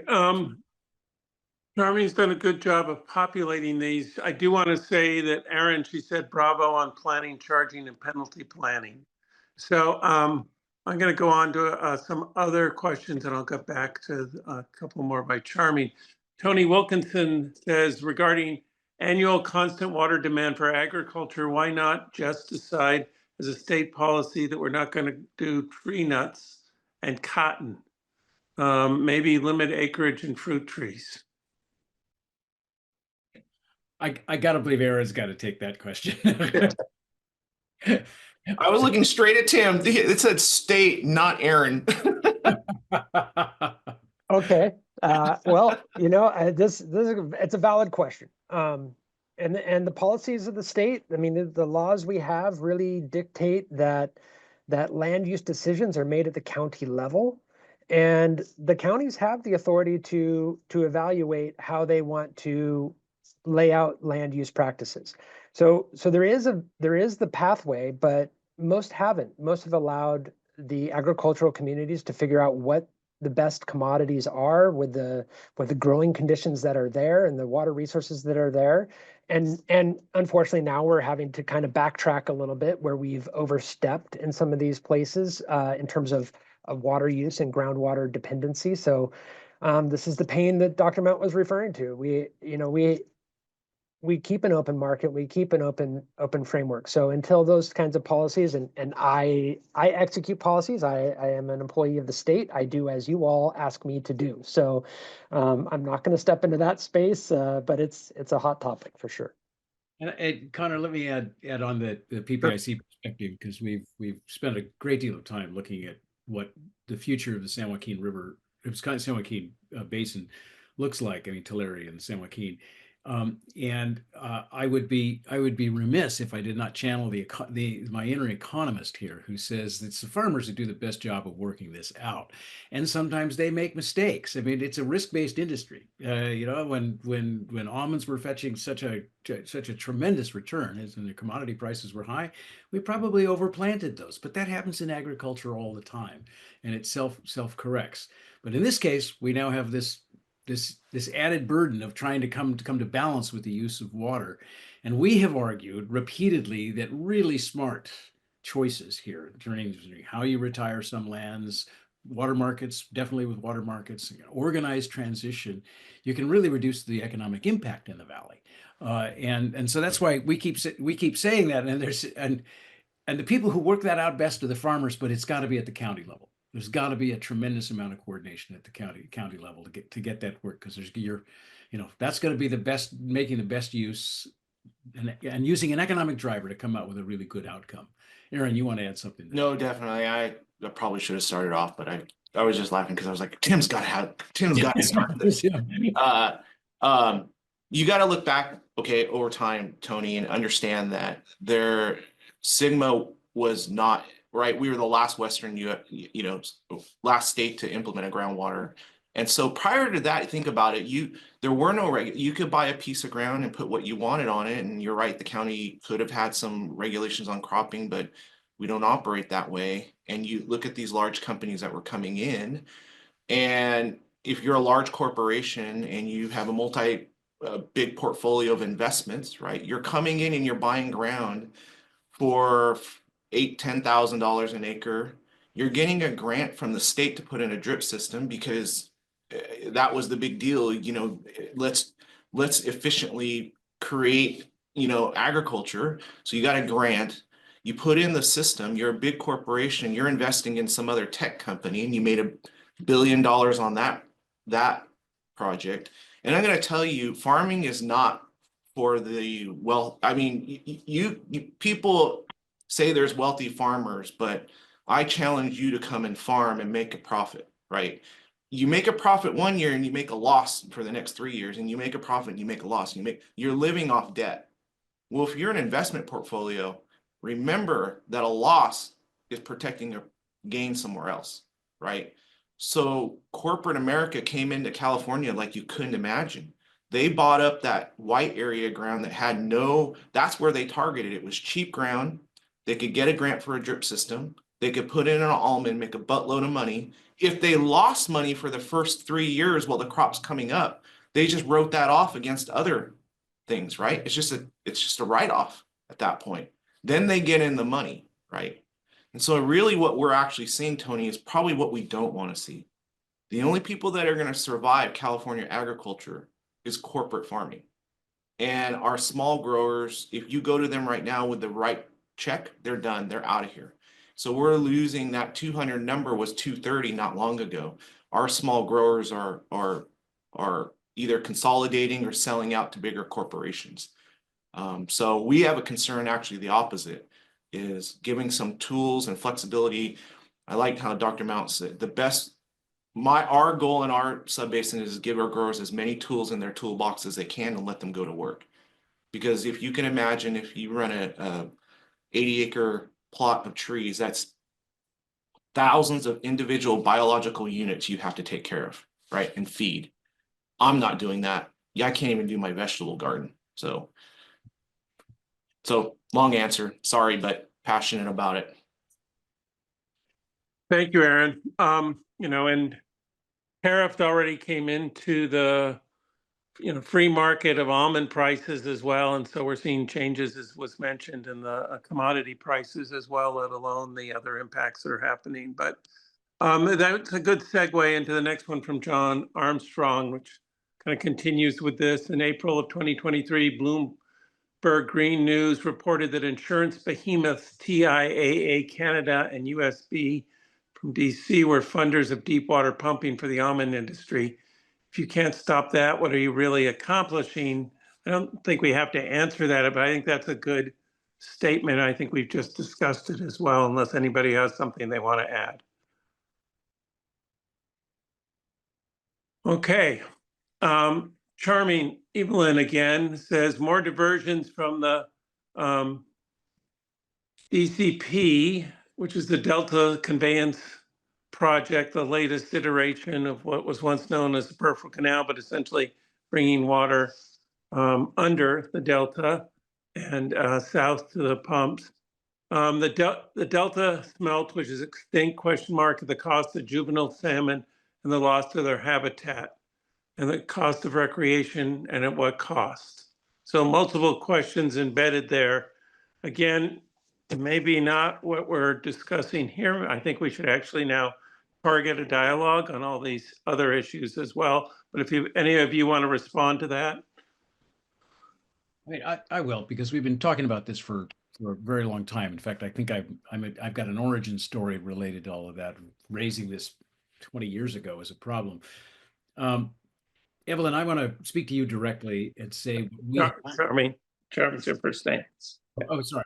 A: Charmy's done a good job of populating these. I do want to say that Erin, she said bravo on planning, charging, and penalty planning. So I'm going to go on to some other questions, and I'll get back to a couple more by Charmy. Tony Wilkinson says, regarding annual constant water demand for agriculture, why not just decide as a state policy that we're not going to do tree nuts and cotton? Maybe limit acreage and fruit trees.
B: I gotta believe Aaron's got to take that question.
E: I was looking straight at Tim. It said state, not Aaron.
C: Okay, well, this is it's a valid question. And the policies of the state, I mean, the laws we have really dictate that land use decisions are made at the county level, and the counties have the authority to evaluate how they want to lay out land use practices. So there is the pathway, but most haven't. Most have allowed the agricultural communities to figure out what the best commodities are with the growing conditions that are there and the water resources that are there. And unfortunately now we're having to kind of backtrack a little bit where we've overstepped in some of these places in terms of water use and groundwater dependency. So this is the pain that Dr. Mount was referring to. We keep an open market, we keep an open framework. So until those kinds of policies, and I execute policies, I am an employee of the state. I do as you all ask me to do. So I'm not going to step into that space, but it's a hot topic for sure.
B: And Connor, let me add on the PPIC perspective, because we've spent a great deal of time looking at what the future of the San Joaquin River, San Joaquin Basin looks like. I mean, Tulare and San Joaquin. And I would be remiss if I did not channel my inner economist here, who says it's the farmers who do the best job of working this out, and sometimes they make mistakes. I mean, it's a risk-based industry. When almonds were fetching such a tremendous return, as when the commodity prices were high, we probably overplanted those. But that happens in agriculture all the time, and it self corrects. But in this case, we now have this added burden of trying to come to balance with the use of water. And we have argued repeatedly that really smart choices here, turning how you retire some lands, water markets, definitely with water markets, organized transition, you can really reduce the economic impact in the valley. And so that's why we keep saying that. And the people who work that out best are the farmers, but it's got to be at the county level. There's got to be a tremendous amount of coordination at the county level to get that work, because that's going to be the best, making the best use and using an economic driver to come out with a really good outcome. Aaron, you want to add something?
E: No, definitely. I probably should have started off, but I was just laughing because I was like, Tim's got to start this. You got to look back, over time, Tony, and understand that SGMA was not right. We were the last last state to implement a groundwater. And so prior to that, think about it, there were no you could buy a piece of ground and put what you wanted on it. And you're right, the county could have had some regulations on cropping, but we don't operate that way. And you look at these large companies that were coming in, and if you're a large corporation and you have a a big portfolio of investments, right? You're coming in and you're buying ground for $8,000-10,000 an acre. You're getting a grant from the state to put in a drip system because that was the big deal. You know, let's efficiently create, you know, agriculture. So you got a grant, you put in the system, you're a big corporation, you're investing in some other tech company, and you made $1 billion on that project. And I'm going to tell you, farming is not for the well. I mean, you people say there's wealthy farmers, but I challenge you to come and farm and make a profit, right? You make a profit 1 year and you make a loss for the next 3 years, and you make a profit and you make a loss. You're living off debt. Well, if you're an investment portfolio, remember that a loss is protecting your gain somewhere else, right? So corporate America came into California like you couldn't imagine. They bought up that white area ground that had that's where they targeted. It was cheap ground. They could get a grant for a drip system. They could put in an almond, make a buttload of money. If they lost money for the first 3 years while the crop's coming up, they just wrote that off against other things, right? It's just a write-off at that point. Then they get in the money, right? And so really what we're actually seeing, Tony, is probably what we don't want to see. The only people that are going to survive California agriculture is corporate farming. And our small growers, if you go to them right now with the right check, they're done, they're out of here. So we're losing that 200 number was 230 not long ago. Our small growers are either consolidating or selling out to bigger corporations. So we have a concern, actually the opposite, is giving some tools and flexibility. I liked how Dr. Mount said our goal in our subbasin is to give our growers as many tools in their toolbox as they can and let them go to work. Because if you can imagine, if you run a 80-acre plot of trees, that's thousands of individual biological units you have to take care of, right? And feed. I'm not doing that. Yeah, I can't even do my vegetable garden. So long answer, sorry, but passionate about it.
A: Thank you, Aaron. You know, and tariff already came into the, you know, free market of almond prices as well. And so we're seeing changes, as was mentioned, in the commodity prices as well, let alone the other impacts that are happening. But that's a good segue into the next one from John Armstrong, which kind of continues with this. In April of 2023, Bloomberg Green News reported that insurance behemoths TIAA Canada and USB from DC were funders of deep water pumping for the almond industry. If you can't stop that, what are you really accomplishing? I don't think we have to answer that, but I think that's a good statement. I think we've just discussed it as well, unless anybody has something they want to add. Okay. Charming Evelyn again says more diversions from the DCP, which is the Delta Conveyance Project, the latest iteration of what was once known as the Peripheral Canal, but essentially bringing water under the Delta and south to the pumps. The Delta smelt, which is extinct, question mark, at the cost of juvenile salmon and the loss of their habitat, and the cost of recreation, and at what cost. So multiple questions embedded there. Again, maybe not what we're discussing here. I think we should actually now target a dialogue on all these other issues as well. But if any of you want to respond to that.
B: I mean, I will, because we've been talking about this for a very long time. In fact, I think I've got an origin story related to all of that. Raising this 20 years ago is a problem. Evelyn, I want to speak to you directly and say,
A: Charming's your first name.
B: Oh, sorry.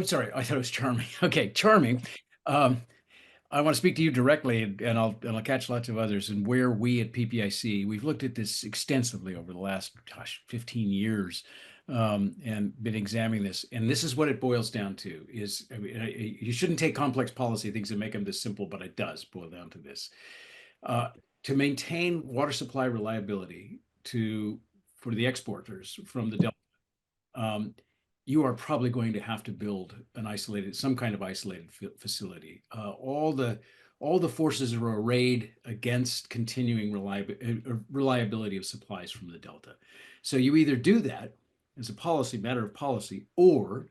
B: Sorry. I thought it was Charming. Okay, Charming. I want to speak to you directly, and I'll catch lots of others. And where we at PPIC, we've looked at this extensively over the last 15 years, and been examining this. And this is what it boils down to: is you shouldn't take complex policy things and make them this simple, but it does boil down to this. To maintain water supply reliability for the exporters from the Delta, you are probably going to have to build some kind of isolated facility. All all the forces are arrayed against continuing reliability of supplies from the Delta. So you either do that as a matter of policy, or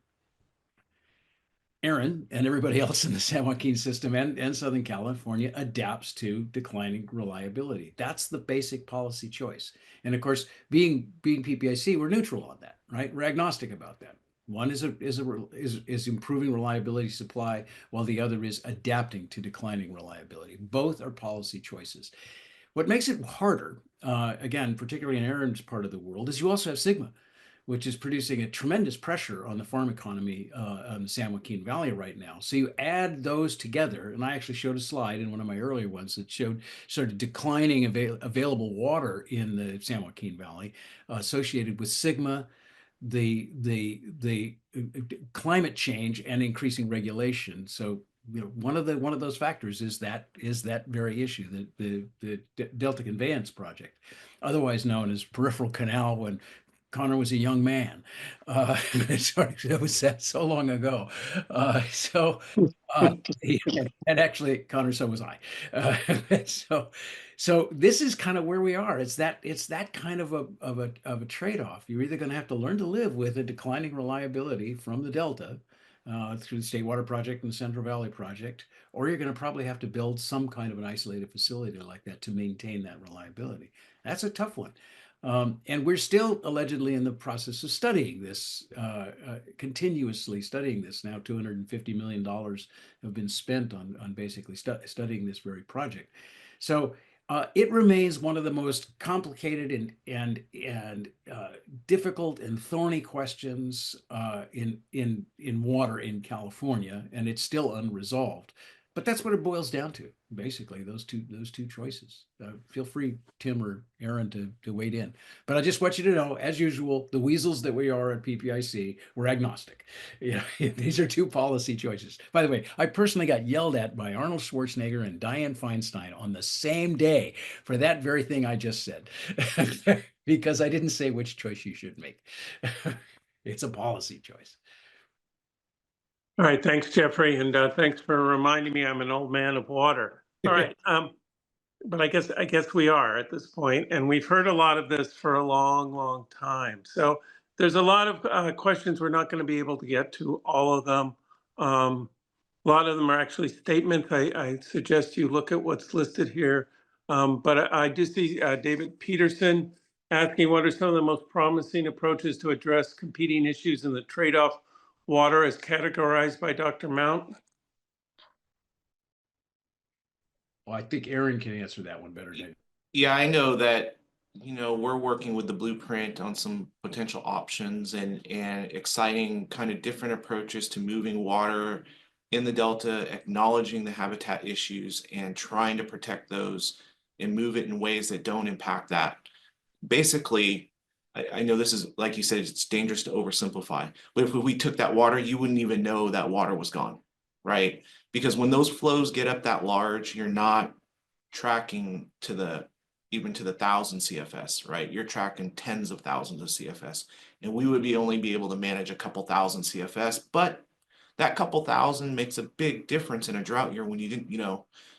B: Aaron and everybody else in the San Joaquin system and Southern California adapts to declining reliability. That's the basic policy choice. And of course, being PPIC, we're neutral on that, right? We're agnostic about that. One is improving reliability supply, while the other is adapting to declining reliability. Both are policy choices. What makes it harder, again, particularly in Aaron's part of the world, is you also have Sigma, which is producing a tremendous pressure on the farm economy on the San Joaquin Valley right now. So you add those together, and I actually showed a slide in one of my earlier ones that showed sort of declining available water in the San Joaquin Valley associated with Sigma, the climate change, and increasing regulation. So one of those factors is that very issue, the Delta Conveyance Project, otherwise known as Peripheral Canal, when Connor was a young man. It was so long ago. And actually, Connor, so was I. So this is kind of where we are. It's that kind of a trade-off. You're either going to have to learn to live with a declining reliability from the Delta through the State Water Project and the Central Valley Project, or you're going to probably have to build some kind of an isolated facility like that to maintain that reliability. That's a tough one. And we're still allegedly in the process of studying this, continuously studying this. Now $250 million have been spent on basically studying this very project. So it remains one of the most complicated and difficult and thorny questions in water in California, and it's still unresolved. But that's what it boils down to, basically, those two choices. Feel free, Tim or Aaron, to wade in. But I just want you to know, as usual, the weasels that we are at PPIC, we're agnostic. These are two policy choices. By the way, I personally got yelled at by Arnold Schwarzenegger and Dianne Feinstein on the same day for that very thing I just said, because I didn't say which choice you should make. It's a policy choice.
A: All right, thanks, Jeffrey, and thanks for reminding me I'm an old man of water. All right, but I guess we are at this point, and we've heard a lot of this for a long, long time. So there's a lot of questions. We're not going to be able to get to all of them. A lot of them are actually statements. I suggest you look at what's listed here. But I do see David Peterson asking, what are some of the most promising approaches to address competing issues in the trade-off water as categorized by Dr. Mount?
B: Well, I think Aaron can answer that one better, Dave.
E: Yeah, I know that, we're working with the blueprint on some potential options and exciting kind of different approaches to moving water in the Delta, acknowledging the habitat issues and trying to protect those and move it in ways that don't impact that. Basically, I know this is, like you said, it's dangerous to oversimplify, but if we took that water, you wouldn't even know that water was gone, right? Because when those flows get up that large, you're not tracking even to the 1,000 CFS, right? You're tracking tens of thousands of CFS, and we would only be able to manage a couple thousand CFS, but that couple thousand makes a big difference in a drought year when you didn't,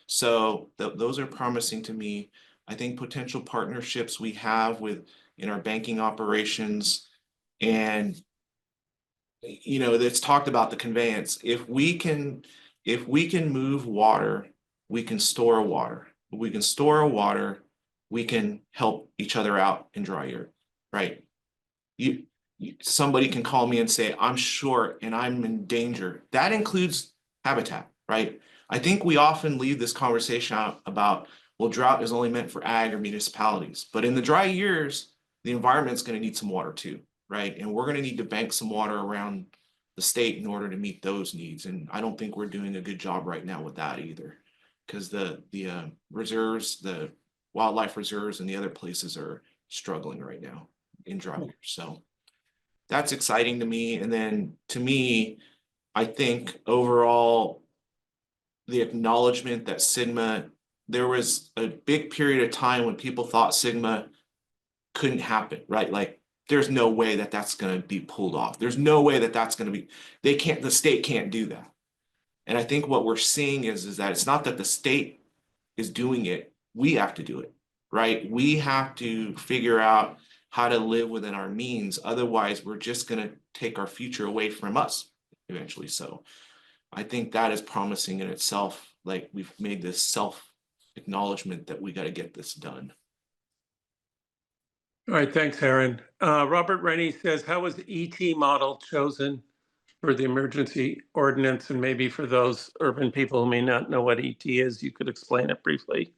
E: so those are promising to me. I think potential partnerships we have in our banking operations, and that's talked about the conveyance. If we can move water, we can store water. If we can store water, we can help each other out in dry year, right? Somebody can call me and say, I'm short and I'm in danger. That includes habitat, right? I think we often leave this conversation out about, well, drought is only meant for ag or municipalities, but in the dry years, the environment's going to need some water too, right? And we're going to need to bank some water around the state in order to meet those needs. And I don't think we're doing a good job right now with that either, because the reserves, the wildlife reserves and the other places are struggling right now in dry years. So that's exciting to me. And then to me, I think overall, the acknowledgement that Sigma, there was a big period of time when people thought Sigma couldn't happen, right? Like there's no way that that's going to be pulled off. There's no way that that's going to be, the state can't do that. And I think what we're seeing is that it's not that the state is doing it, we have to do it, right? We have to figure out how to live within our means. Otherwise, we're just gonna take our future away from us eventually. So I think that is promising in itself. Like, we've made this self-acknowledgement that we got to get this done.
A: All right, thanks, Aaron. Robert Rennie says, how was the ET model chosen for the emergency ordinance? And maybe for those urban people who may not know what ET is, you could explain it briefly.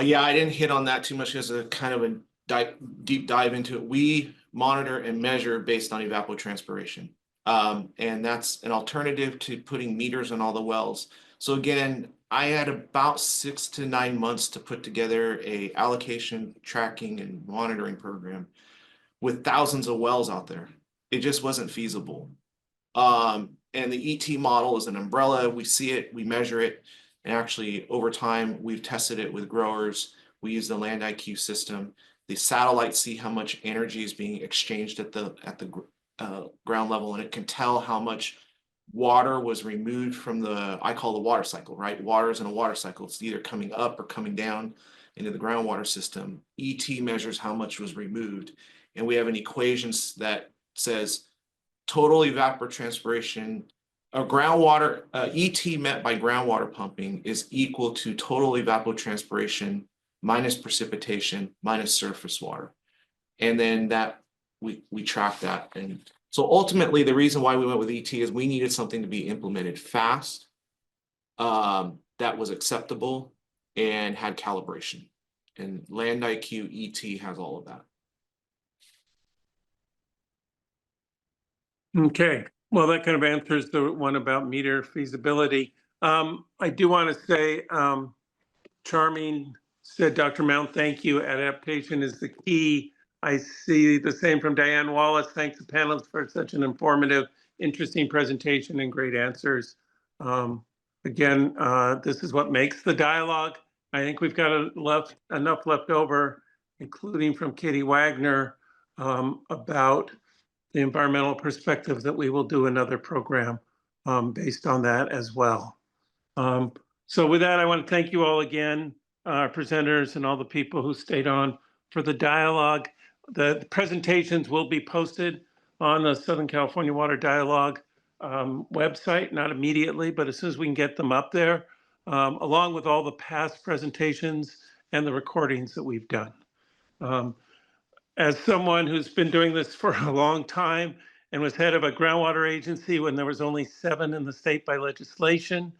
E: Yeah, I didn't hit on that too much as a kind of a deep dive into it. We monitor and measure based on evapotranspiration. And that's an alternative to putting meters on all the wells. So again, I had about 6 to 9 months to put together a allocation, tracking, and monitoring program with thousands of wells out there. It just wasn't feasible. And the ET model is an umbrella. We see it, we measure it, and actually over time we've tested it with growers. We use the Land IQ system. The satellites see how much energy is being exchanged at the ground level, and it can tell how much water was removed from the, I call the water cycle, right? Water is in a water cycle. It's either coming up or coming down into the groundwater system. ET measures how much was removed. And we have an equation that says total evapotranspiration, groundwater, ET met by groundwater pumping is equal to total evapotranspiration minus precipitation minus surface water. And then that we track that. And so ultimately the reason why we went with ET is we needed something to be implemented fast, that was acceptable and had calibration. And Land IQ ET has all of that.
A: Okay, well, that kind of answers the one about meter feasibility. I do want to say, Charming said, Dr. Mount, thank you. Adaptation is the key. I see the same from Diane Wallace. Thanks to panelists for such an informative, interesting presentation and great answers. Again, this is what makes the dialogue. I think we've got enough left over, including from Katie Wagner, about the environmental perspective, that we will do another program based on that as well. So with that, I want to thank you all again, our presenters and all the people who stayed on for the dialogue. The presentations will be posted on the Southern California Water Dialogue website, not immediately, but as soon as we can get them up there, along with all the past presentations and the recordings that we've done. As someone who's been doing this for a long time and was head of a groundwater agency when there was only 7 in the state by legislation,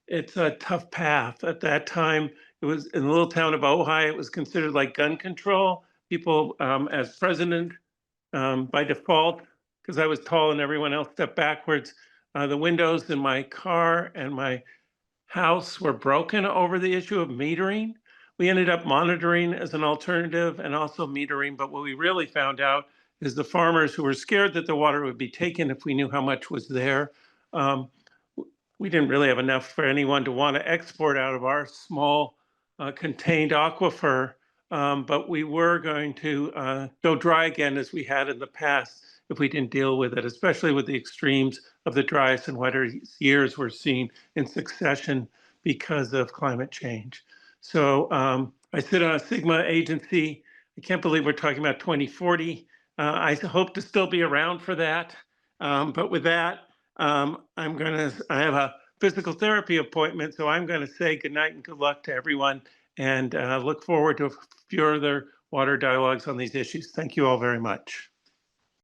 A: it's a tough path. At that time, it was in the little town of Ojai, it was considered like gun control. People, as president, by default, because I was tall and everyone else stepped backwards, the windows in my car and my house were broken over the issue of metering. We ended up monitoring as an alternative and also metering, but what we really found out is the farmers who were scared that the water would be taken if we knew how much was there. We didn't really have enough for anyone to want to export out of our small contained aquifer, but we were going to go dry again as we had in the past if we didn't deal with it, especially with the extremes of the driest and wetter years we're seeing in succession because of climate change. So I sit on a Sigma agency. I can't believe we're talking about 2040. I hope to still be around for that. But with that, I have a physical therapy appointment, so I'm going to say good night and good luck to everyone, and look forward to further water dialogues on these issues. Thank you all very much.